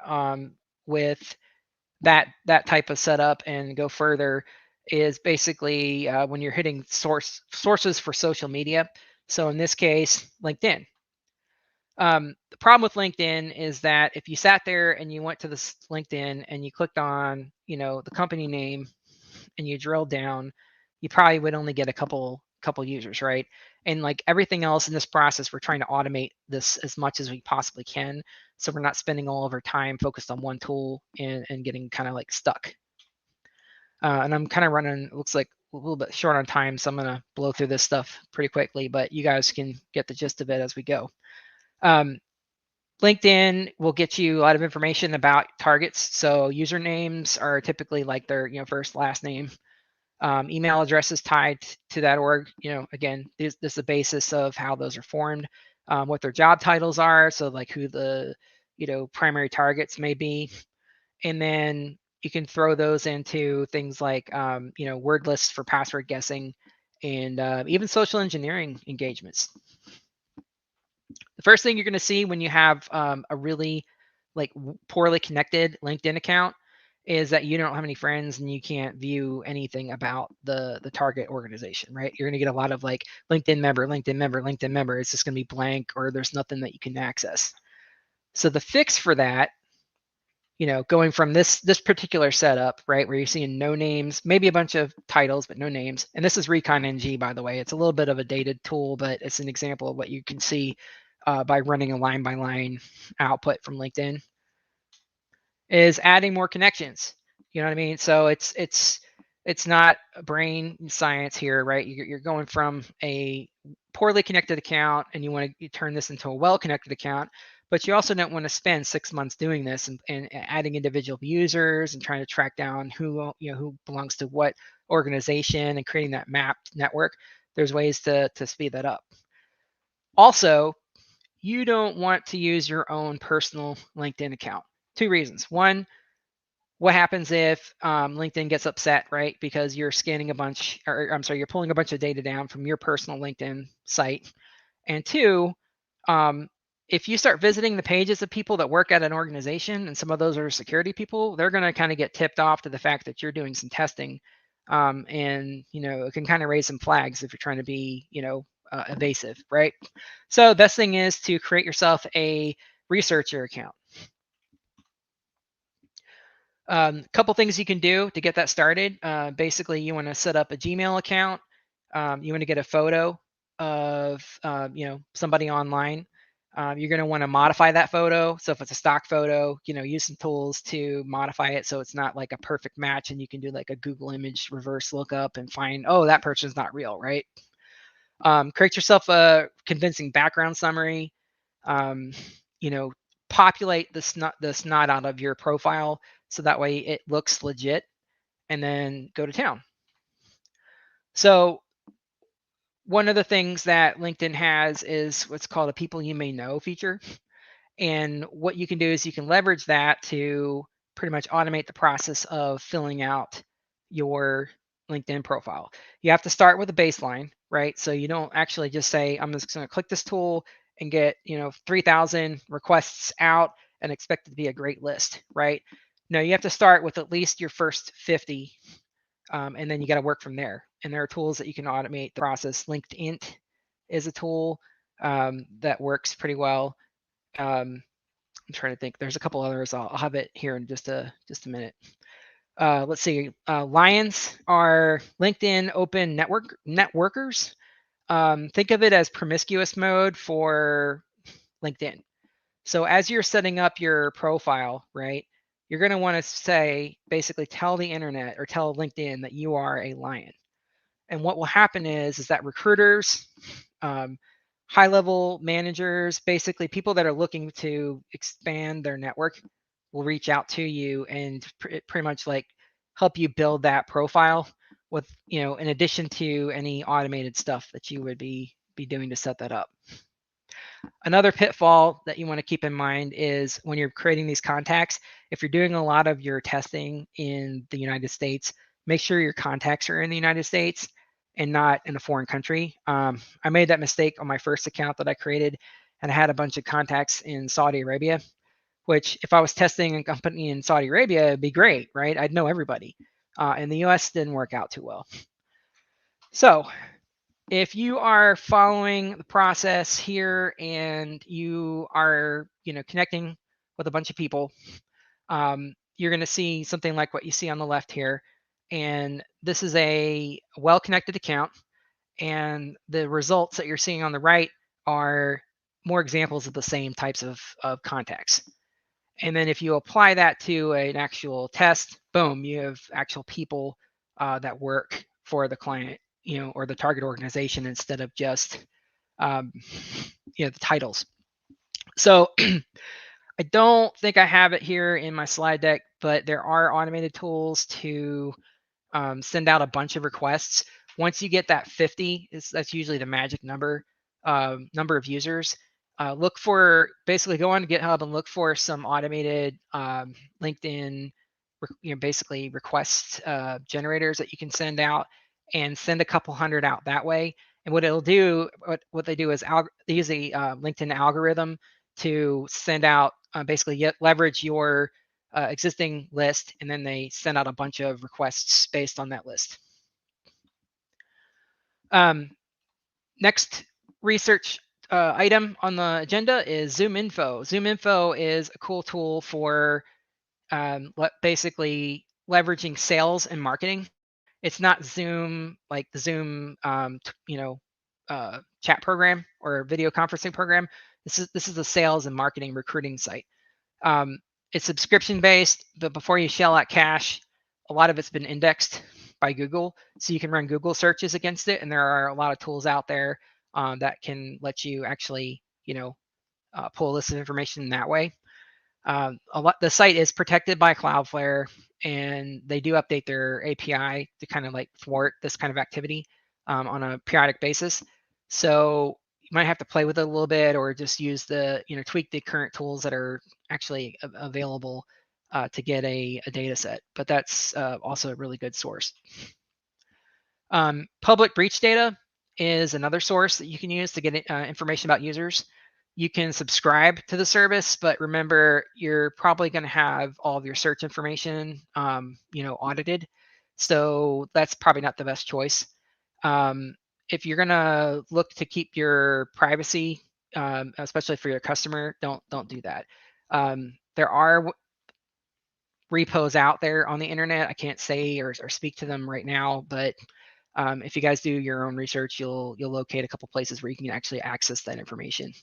B: with that type of setup and go further is basically when you're hitting sources for social media. So in this case, LinkedIn. The problem with LinkedIn is that if you sat there and you went to this LinkedIn and you clicked on, the company name and you drilled down, you probably would only get a couple users, right? And like everything else in this process, we're trying to automate this as much as we possibly can. So we're not spending all of our time focused on one tool and getting kind of like stuck. And I'm kind of running, it looks like a little bit short on time. So I'm going to blow through this stuff pretty quickly, but you guys can get the gist of it as we go. LinkedIn will get you a lot of information about targets. So usernames are typically like their first last name. Email addresses tied to that org. Again, this is the basis of how those are formed. What their job titles are. So like who the primary targets may be, and then you can throw those into things like word lists for password guessing, and even social engineering engagements. The first thing you're going to see when you have a really poorly connected LinkedIn account is that you don't have any friends and you can't view anything about the target organization, right? You're going to get a lot of like LinkedIn member, LinkedIn member, LinkedIn member. It's just going to be blank, or there's nothing that you can access. So the fix for that, going from this particular setup, right, where you're seeing no names, maybe a bunch of titles, but no names. And this is Recon NG, by the way. It's a little bit of a dated tool, but it's an example of what you can see by running a line-by-line output from LinkedIn, is adding more connections. You know what I mean? So it's not brain science here, right? You're going from a poorly connected account and you want to turn this into a well-connected account, but you also don't want to spend 6 months doing this and adding individual users and trying to track down who belongs to what organization and creating that mapped network. There's ways to speed that up. Also, you don't want to use your own personal LinkedIn account. 2 reasons. One, what happens if LinkedIn gets upset, right? Because you're scanning a bunch, or I'm sorry, you're pulling a bunch of data down from your personal LinkedIn site. And 2, if you start visiting the pages of people that work at an organization, and some of those are security people, they're going to kind of get tipped off to the fact that you're doing some testing. And, it can kind of raise some flags if you're trying to be, evasive, right? So best thing is to create yourself a researcher account. Couple things you can do to get that started. Basically, you want to set up a Gmail account. You want to get a photo of somebody online. You're going to want to modify that photo. So if it's a stock photo, use some tools to modify it so it's not like a perfect match, and you can do like a Google image reverse lookup and find, oh, that person's not real, right? Create yourself a convincing background summary. you know, populate the snot out of your profile so that way it looks legit, and then go to town. So one of the things that LinkedIn has is what's called a people you may know feature. And what you can do is you can leverage that to pretty much automate the process of filling out your LinkedIn profile. You have to start with a baseline, right? So you don't actually just say, I'm just going to click this tool and get, 3,000 requests out and expect it to be a great list, right? No, you have to start with at least your first 50, and then you got to work from there. And there are tools that you can automate the process. Liquidn2 is a tool that works pretty well. I'm trying to think. There's a couple others. I'll have it here in just a minute. Let's see. Lions are LinkedIn open networkers. Think of it as promiscuous mode for LinkedIn. So as you're setting up your profile, right, you're going to want to say, basically tell the internet or tell LinkedIn that you are a lion. And what will happen is that recruiters, high-level managers, basically people that are looking to expand their network, will reach out to you and pretty much like help you build that profile with, in addition to any automated stuff that you would be doing to set that up. Another pitfall that you want to keep in mind is when you're creating these contacts, if you're doing a lot of your testing in the United States, make sure your contacts are in the United States and not in a foreign country. I made that mistake on my first account that I created, and I had a bunch of contacts in Saudi Arabia, which if I was testing a company in Saudi Arabia, it'd be great, right? I'd know everybody. And the US didn't work out too well. So if you are following the process here and you are, connecting with a bunch of people, you're going to see something like what you see on the left here. And this is a well-connected account. And the results that you're seeing on the right are more examples of the same types of contacts. And then if you apply that to an actual test, boom, you have actual people that work for the client, or the target organization instead of just, the titles. So I don't think I have it here in my slide deck, but there are automated tools to send out a bunch of requests. Once you get that 50, that's usually the magic number of users. Look for, basically go on to GitHub and look for some automated LinkedIn, basically request generators that you can send out, and send a couple hundred out that way. And what it'll do, what they do is they use a LinkedIn algorithm to send out, basically leverage your existing list, and then they send out a bunch of requests based on that list. Next research item on the agenda is ZoomInfo. ZoomInfo is a cool tool for basically leveraging sales and marketing. It's not Zoom, like the Zoom, chat program or video conferencing program. This is a sales and marketing recruiting site. It's subscription based, but before you shell out cash, a lot of it's been indexed by Google, so you can run Google searches against it. And there are a lot of tools out there that can let you actually, pull a list of information that way. The site is protected by Cloudflare, and they do update their API to kind of like thwart this kind of activity on a periodic basis. So you might have to play with it a little bit, or just use the, tweak the current tools that are actually available to get a data set. But that's also a really good source. Public breach data is another source that you can use to get information about users. You can subscribe to the service, but remember, you're probably going to have all of your search information, audited. So that's probably not the best choice. If you're going to look to keep your privacy, especially for your customer, don't do that. There are repos out there on the internet. I can't say or speak to them right now, but if you guys do your own research, you'll locate a couple places where you can actually access that information.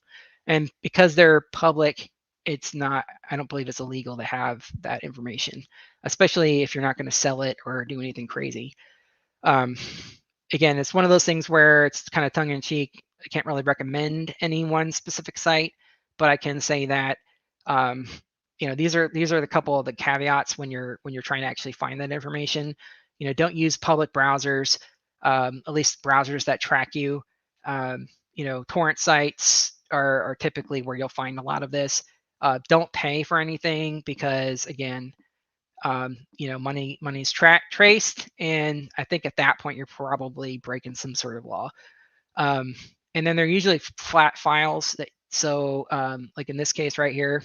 B: And because they're public, it's not, I don't believe it's illegal to have that information, especially if you're not going to sell it or do anything crazy. Again, it's one of those things where it's kind of tongue in cheek. I can't really recommend any one specific site, but I can say that these are the couple of the caveats when you're trying to actually find that information. Don't use public browsers, at least browsers that track you. Torrent sites are typically where you'll find a lot of this. Don't pay for anything because, again, money's traced, and I think at that point you're probably breaking some sort of law. And then they're usually flat files like in this case right here,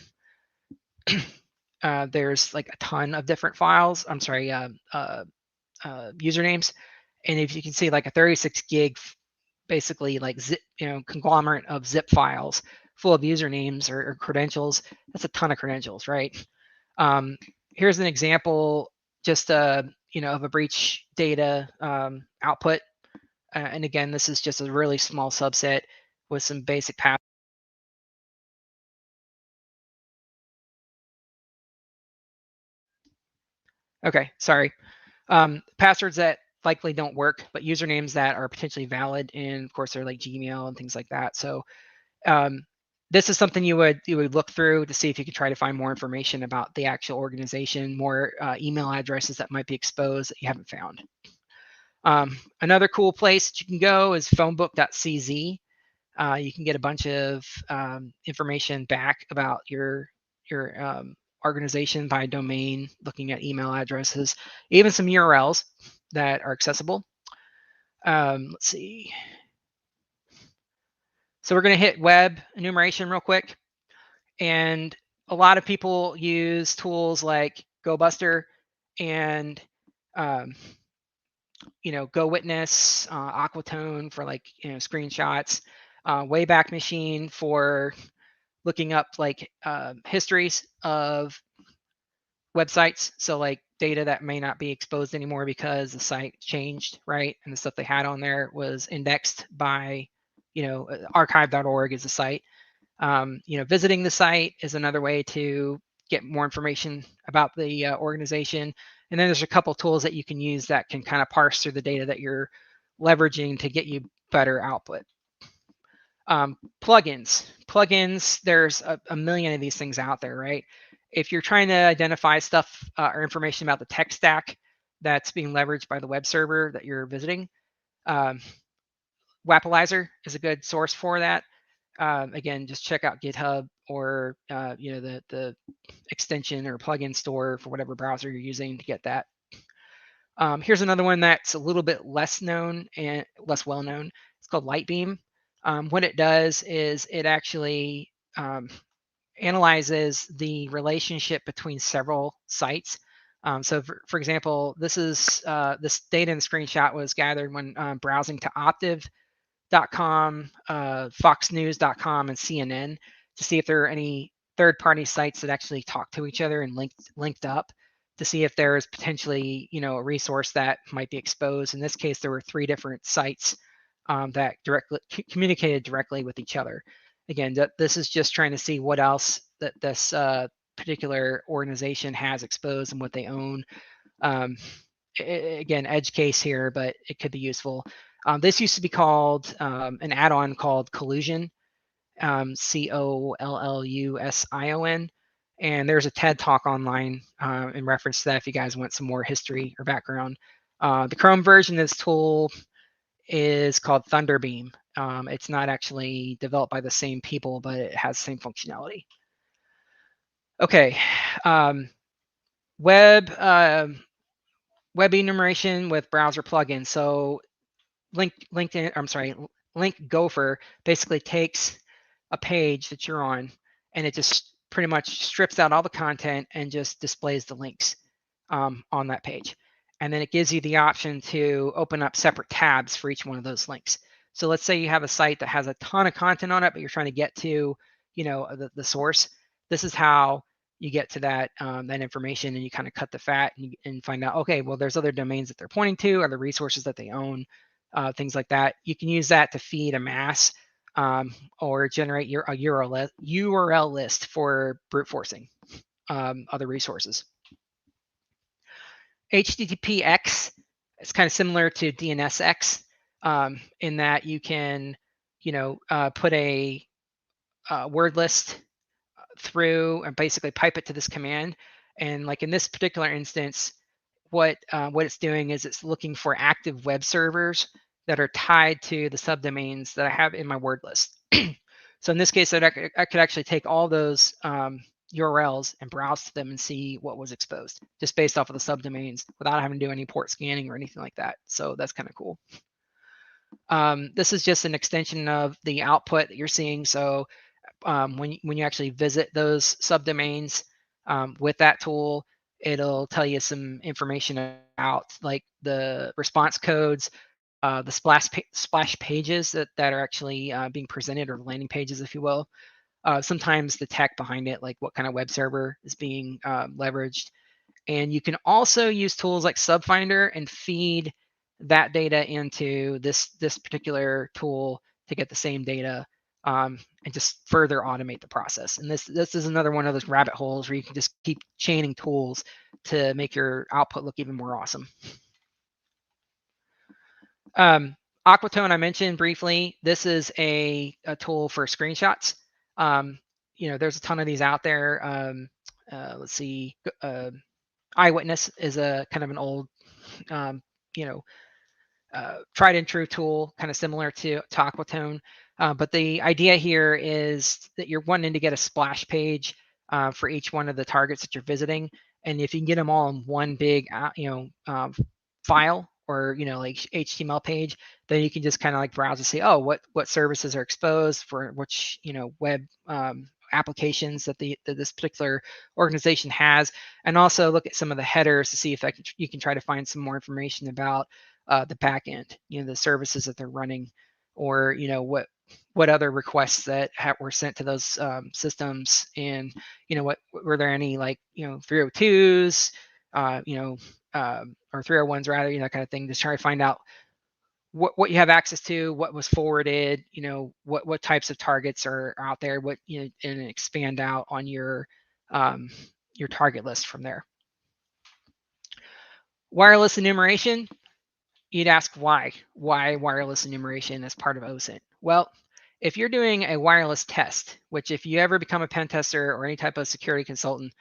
B: there's like a ton of different files. I'm sorry, usernames, and if you can see like a 36 gig, basically like zip, conglomerate of zip files full of usernames or credentials. That's a ton of credentials, right? Here's an example, just of a breach data output. And again, this is just a really small subset with some basic path. Okay, sorry. Passwords that likely don't work, but usernames that are potentially valid, and of course they're like Gmail and things like that. So this is something you would look through to see if you could try to find more information about the actual organization, more email addresses that might be exposed that you haven't found. Another cool place that you can go is phonebook.cz. You can get a bunch of information back about your organization by domain, looking at email addresses, even some URLs that are accessible. Let's see. So we're going to hit web enumeration real quick. And a lot of people use tools like GoBuster and GoWitness, Aquatone for like screenshots, Wayback Machine for looking up like histories of websites. So like data that may not be exposed anymore because the site changed, right? And the stuff they had on there was indexed by, archive.org is the site. Visiting the site is another way to get more information about the organization. And then there's a couple tools that you can use that can kind of parse through the data that you're leveraging to get you better output. Plugins, there's a million of these things out there, right? If you're trying to identify stuff or information about the tech stack that's being leveraged by the web server that you're visiting, Wappalizer is a good source for that. Again, just check out GitHub or the extension or plugin store for whatever browser you're using to get that. Here's another one that's a little bit less known and less well known. It's called Lightbeam. What it does is it actually analyzes the relationship between several sites. So for example, this data in the screenshot was gathered when browsing to Optiv.com, FoxNews.com, and CNN to see if there are any third-party sites that actually talk to each other and linked up to see if there is potentially a resource that might be exposed. In this case, there were 3 different sites that communicated directly with each other. Again, this is just trying to see what else that this particular organization has exposed and what they own. Again, edge case here, but it could be useful. This used to be called an add-on called Collusion, Collusion, and there's a TED Talk online in reference to that if you guys want some more history or background. The Chrome version of this tool is called Thunderbeam. It's not actually developed by the same people, but it has the same functionality. Okay, web enumeration with browser plugins. So Link Gopher basically takes a page that you're on, and it just pretty much strips out all the content and just displays the links on that page. And then it gives you the option to open up separate tabs for each one of those links. So let's say you have a site that has a ton of content on it, but you're trying to get to, the source. This is how you get to that information, and you kind of cut the fat and find out, okay, well, there's other domains that they're pointing to, other resources that they own, things like that. You can use that to feed a mass or generate a URL list for brute forcing other resources. HTTPX is kind of similar to DNSX in that you can, put a word list through and basically pipe it to this command. And like in this particular instance, what it's doing is it's looking for active web servers that are tied to the subdomains that I have in my word list. So in this case, I could actually take all those URLs and browse to them and see what was exposed just based off of the subdomains without having to do any port scanning or anything like that. So that's kind of cool. This is just an extension of the output that you're seeing. So when you actually visit those subdomains with that tool, it'll tell you some information about like the response codes, the splash pages that are actually being presented, or landing pages, if you will. Sometimes the tech behind it, like what kind of web server is being leveraged. And you can also use tools like Subfinder and feed that data into this particular tool to get the same data, and just further automate the process. And this is another one of those rabbit holes where you can just keep chaining tools to make your output look even more awesome. Aquatone I mentioned briefly. This is a tool for screenshots. There's a ton of these out there. Let's see. Eyewitness is a kind of an old, tried and true tool, kind of similar to Aquatone. But the idea here is that you're wanting to get a splash page for each one of the targets that you're visiting. And if you can get them all in one big, file, or like HTML page, then you can just kind of like browse and see, oh, what services are exposed for which web applications that this particular organization has, and also look at some of the headers to see if you can try to find some more information about the back end, the services that they're running, or what other requests that were sent to those systems, and what were there any, like 302s, or 301s rather, that kind of thing, to try to find out what you have access to, what was forwarded, what types of targets are out there, and expand out on your target list from there. Wireless enumeration. You'd ask why wireless enumeration as part of OSINT. Well, if you're doing a wireless test, which if you ever become a pen tester or any type of security consultant,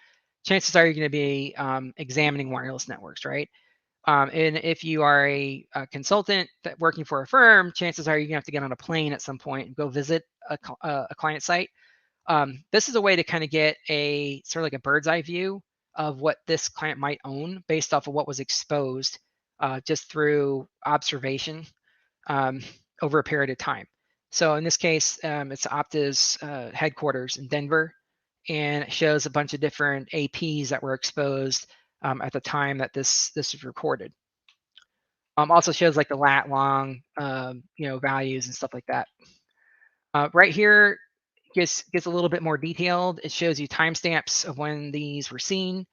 B: chances are you're going to be examining wireless networks, right? And if you are a consultant working for a firm, chances are you're gonna have to get on a plane at some point and go visit a client site. This is a way to kind of get a sort of like a bird's eye view of what this client might own based off of what was exposed just through observation over a period of time. So in this case, it's Opta's headquarters in Denver, and it shows a bunch of different APs that were exposed at the time that this was recorded. Also shows like the lat long, values and stuff like that. Right here gets a little bit more detailed. It shows you timestamps of when these were seen,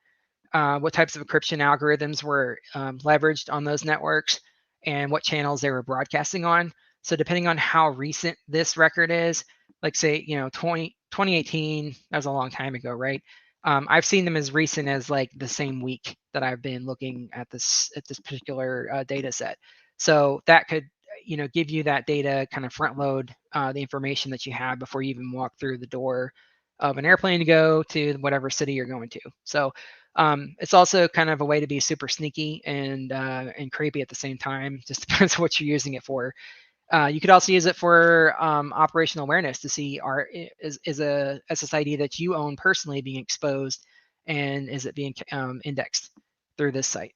B: what types of encryption algorithms were leveraged on those networks, and what channels they were broadcasting on. So depending on how recent this record is, like say 2018, that was a long time ago, right? I've seen them as recent as like the same week that I've been looking at this particular data set. So that could give you that data, kind of front load the information that you have before you even walk through the door of an airplane to go to whatever city you're going to. So it's also kind of a way to be super sneaky and creepy at the same time. Just depends on what you're using it for. You could also use it for operational awareness to see is a SSID that you own personally being exposed, and is it being indexed through this site.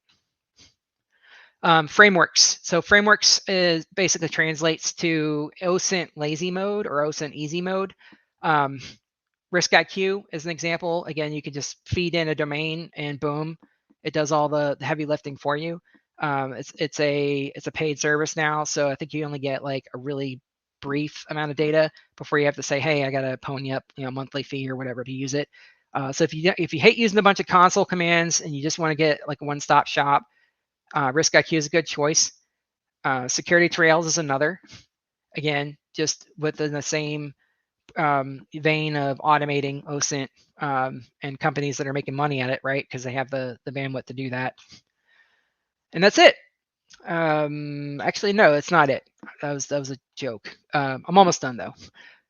B: Frameworks. So frameworks is basically translates to OSINT lazy mode or OSINT easy mode. RiskIQ is an example. Again, you can just feed in a domain and boom, it does all the heavy lifting for you. It's a paid service now, so I think you only get like a really brief amount of data before you have to say, hey, I got to pony up monthly fee or whatever to use it. So if you hate using a bunch of console commands and you just want to get like a one-stop shop, RiskIQ is a good choice. Security Trails is another. Again, just within the same vein of automating OSINT and companies that are making money at it, right? Because they have the bandwidth to do that. And that's it. Actually, no, it's not it. That was a joke. I'm almost done though.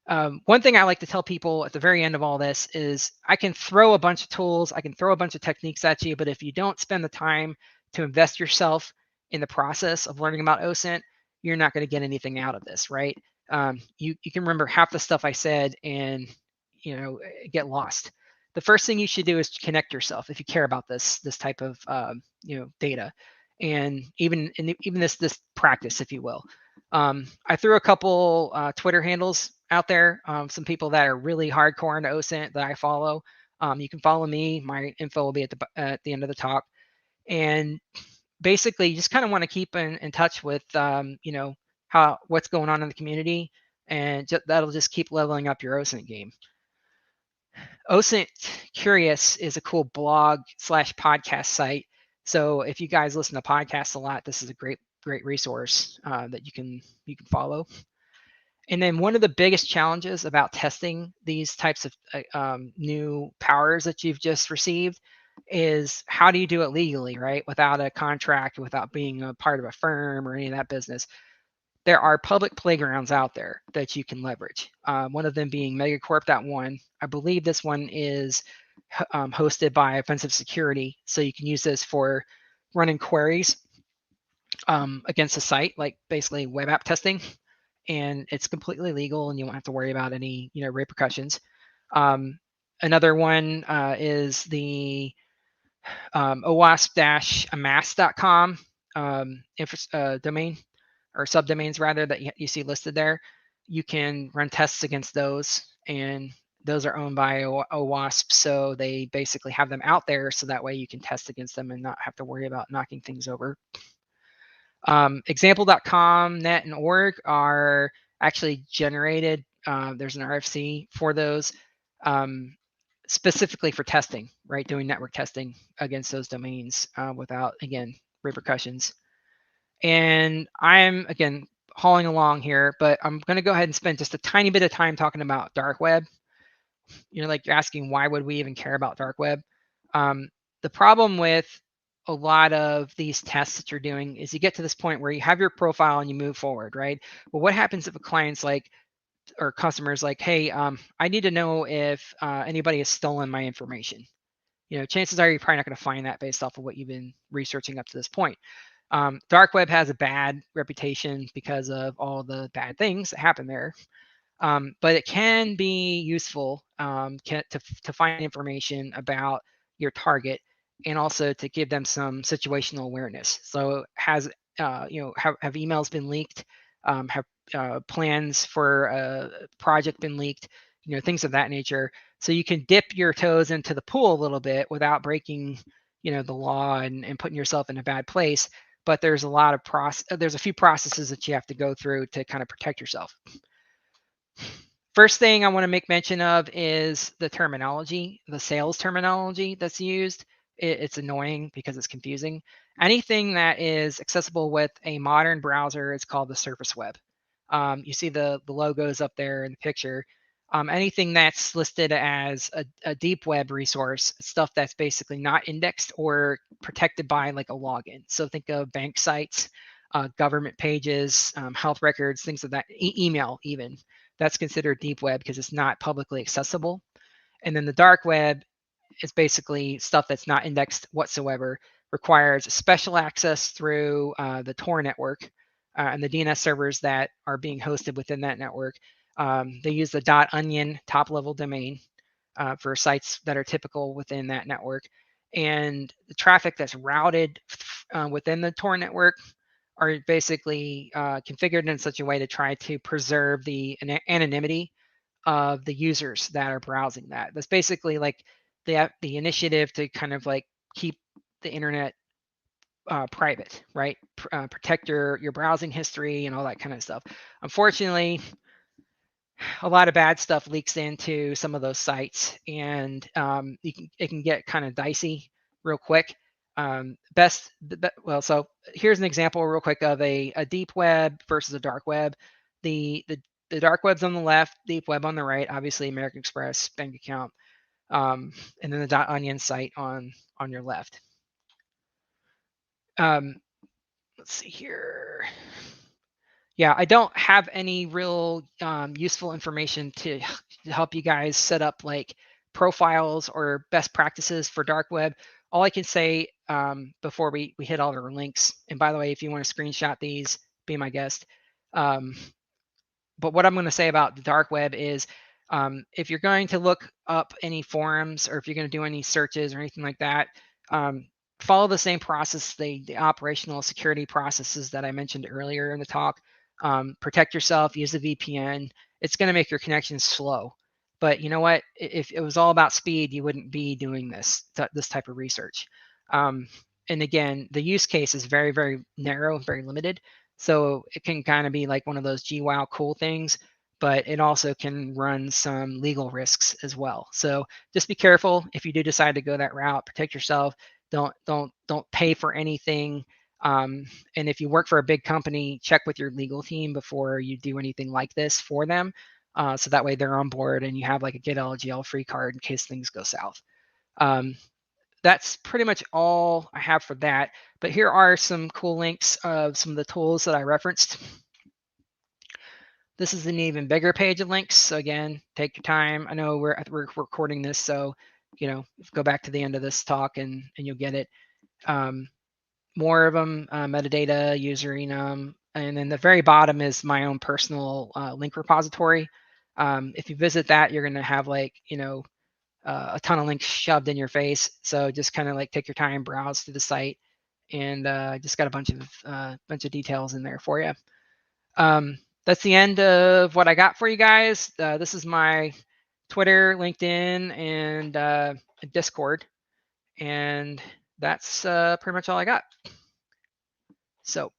B: One thing I like to tell people at the very end of all this is I can throw a bunch of tools, I can throw a bunch of techniques at you, but if you don't spend the time to invest yourself in the process of learning about OSINT, you're not going to get anything out of this, right? You can remember half the stuff I said and get lost. The first thing you should do is connect yourself if you care about this type of data, and even this practice, if you will. I threw a couple Twitter handles out there, some people that are really hardcore into OSINT that I follow. You can follow me. My info will be at the end of the talk. And basically, you just kind of want to keep in touch with, what's going on in the community, and that'll just keep leveling up your OSINT game. OSINT Curious is a cool blog / podcast site. So if you guys listen to podcasts a lot, this is a great resource that you can follow. And then one of the biggest challenges about testing these types of new powers that you've just received is how do you do it legally, right? Without a contract, without being a part of a firm or any of that business. There are public playgrounds out there that you can leverage. One of them being Megacorp.one. I believe this one is hosted by Offensive Security. So you can use this for running queries against a site, like basically web app testing. And it's completely legal and you won't have to worry about any repercussions. Another one is the OWASP-amass.com domain, or subdomains rather, that you see listed there. You can run tests against those, and those are owned by OWASP, so they basically have them out there so that way you can test against them and not have to worry about knocking things over. Example.com, net, and org are actually generated. There's an RFC for those specifically for testing, right? Doing network testing against those domains without, again, repercussions. And I'm, again, hauling along here, but I'm going to go ahead and spend just a tiny bit of time talking about dark web. Like you're asking, why would we even care about dark web? The problem with a lot of these tests that you're doing is you get to this point where you have your profile and you move forward, right? Well, what happens if a client's like, or customers like, hey, I need to know if anybody has stolen my information. Chances are you're probably not going to find that based off of what you've been researching up to this point. Dark web has a bad reputation because of all the bad things that happen there. But it can be useful to find information about your target, and also to give them some situational awareness. So have emails been leaked? Have plans for a project been leaked? Things of that nature. So you can dip your toes into the pool a little bit without breaking, the law and putting yourself in a bad place. But there's a few processes that you have to go through to kind of protect yourself. First thing I want to make mention of is the terminology, the sales terminology that's used. It's annoying because it's confusing. Anything that is accessible with a modern browser is called the surface web. You see the logos up there in the picture. Anything that's listed as a deep web resource, stuff that's basically not indexed or protected by like a login. So think of bank sites, government pages, health records, things of that, email even. That's considered deep web because it's not publicly accessible. And then the dark web is basically stuff that's not indexed whatsoever, requires special access through the Tor network and the DNS servers that are being hosted within that network. They use the .onion top-level domain for sites that are typical within that network. And the traffic that's routed within the Tor network are basically configured in such a way to try to preserve the anonymity of the users that are browsing that. That's basically like the initiative to kind of like keep the internet private, right? Protect your browsing history and all that kind of stuff. Unfortunately, a lot of bad stuff leaks into some of those sites, and it can get kind of dicey real quick. So here's an example real quick of a deep web versus a dark web. The dark web's on the left, deep web on the right, obviously American Express, bank account, and then the .onion site on your left. Let's see here. Yeah, I don't have any real useful information to help you guys set up like profiles or best practices for dark web. All I can say before we hit all our links, and by the way, if you want to screenshot these, be my guest. Um, but what I'm going to say about the dark web is if you're going to look up any forums or if you're going to do any searches or anything like that, um, follow the same process, the operational security processes that I mentioned earlier in the talk. Protect yourself, use a VPN. It's going to make your connection slow. But you know what? If it was all about speed, you wouldn't be doing this type of research. And again, the use case is very, very narrow, very limited. So it can kind of be like one of those GWOW cool things, but it also can run some legal risks as well. So just be careful if you do decide to go that route. Protect yourself. Don't pay for anything. And if you work for a big company, check with your legal team before you do anything like this for them. So that way they're on board and you have like a get out of jail free card in case things go south. Um, that's pretty much all I have for that. But here are some cool links of some of the tools that I referenced. This is an even bigger page of links. So again, take your time. I know we're recording this, so go back to the end of this talk and you'll get it. More of them, metadata, user enum, and then the very bottom is my own personal link repository. If you visit that, you're going to have like a ton of links shoved in your face. So just kind of like take your time, browse through the site, and just got a bunch of details in there for you. That's the end of what I got for you guys. This is my Twitter, LinkedIn, and Discord, and that's pretty much all I got. So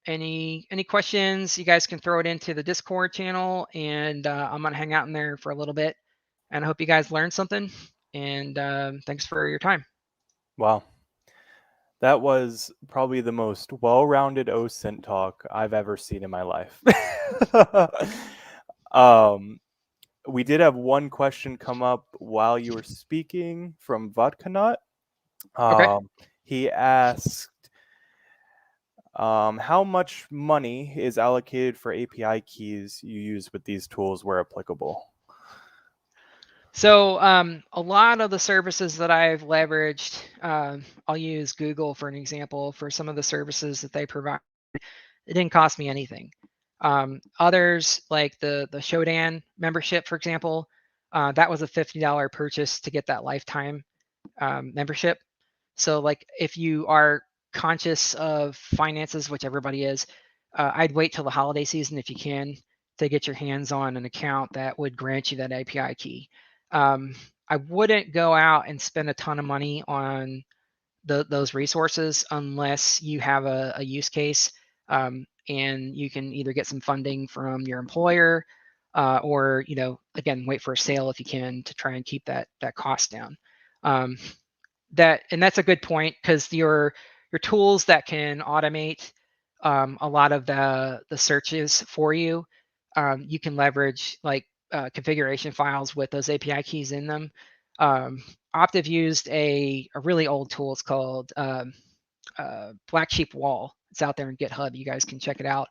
B: any questions, you guys can throw it into the Discord channel, and I'm gonna hang out in there for a little bit. And I hope you guys learned something. And thanks for your time.
A: Wow. That was probably the most well-rounded OSINT talk I've ever seen in my life. We did have one question come up while you were speaking from Vodkanut.
B: Okay.
A: He asked, how much money is allocated for API keys you use with these tools where applicable?
B: So a lot of the services that I've leveraged, I'll use Google for an example. For some of the services that they provide, it didn't cost me anything. Others, like the Shodan membership, for example, that was a $50 purchase to get that lifetime membership. So like if you are conscious of finances, which everybody is, I'd wait till the holiday season if you can to get your hands on an account that would grant you that API key. I wouldn't go out and spend a ton of money on those resources unless you have a use case, and you can either get some funding from your employer, or again, wait for a sale if you can to try and keep that cost down. That's a good point, because your tools that can automate a lot of the searches for you, you can leverage like configuration files with those API keys in them. Optiv used a really old tool. It's called Black Sheep Wall. It's out there in GitHub. You guys can check it out.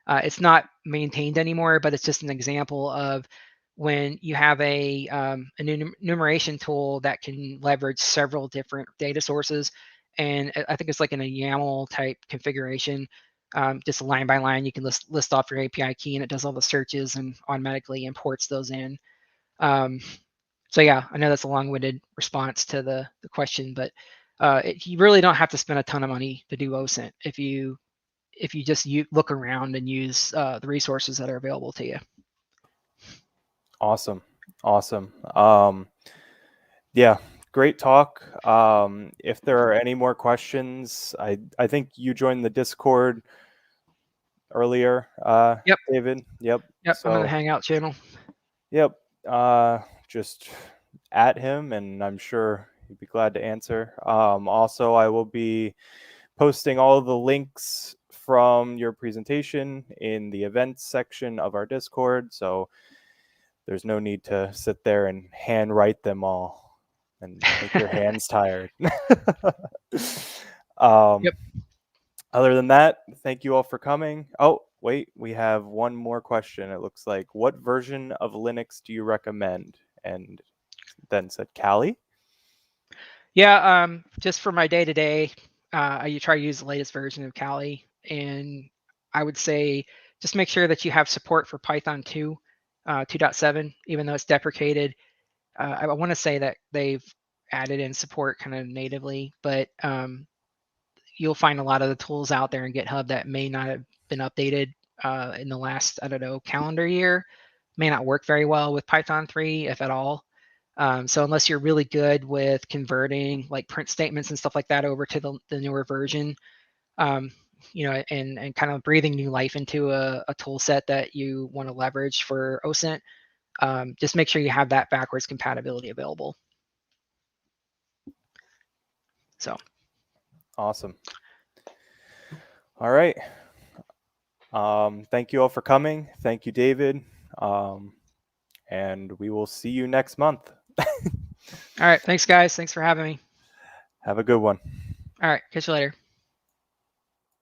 B: It's not maintained anymore, but it's just an example of when you have an enumeration tool that can leverage several different data sources. And I think it's like in a YAML type configuration, just line by line, you can list off your API key, and it does all the searches and automatically imports those in. So yeah, I know that's a long-winded response to the question, but you really don't have to spend a ton of money to do OSINT if you just look around and use the resources that are available to you.
A: Awesome. Yeah, great talk. If there are any more questions, I think you joined the Discord earlier,
B: Yep.
A: David. Yep.
B: I'm in the Hangout channel.
A: Yep. Just at him, and I'm sure he'd be glad to answer. Also, I will be posting all of the links from your presentation in the events section of our Discord, so there's no need to sit there and handwrite them all and make your hands tired.
B: Yep.
A: Other than that, thank you all for coming. Oh, wait, we have one more question. It looks like, what version of Linux do you recommend? And then said Kali.
B: Yeah, just for my day-to-day, I try to use the latest version of Kali, and I would say just make sure that you have support for Python 2, 2.7, even though it's deprecated. I want to say that they've added in support kind of natively, but you'll find a lot of the tools out there in GitHub that may not have been updated in the last, I don't know, calendar year, may not work very well with Python 3, if at all. So unless you're really good with converting like print statements and stuff like that over to the newer version, and kind of breathing new life into a tool set that you want to leverage for OSINT, just make sure you have that backwards compatibility available. So.
A: Awesome. All right. Thank you all for coming. Thank you, David. And we will see you next month.
B: All right. Thanks, guys. Thanks for having me.
A: Have a good one.
B: All right. Catch you later.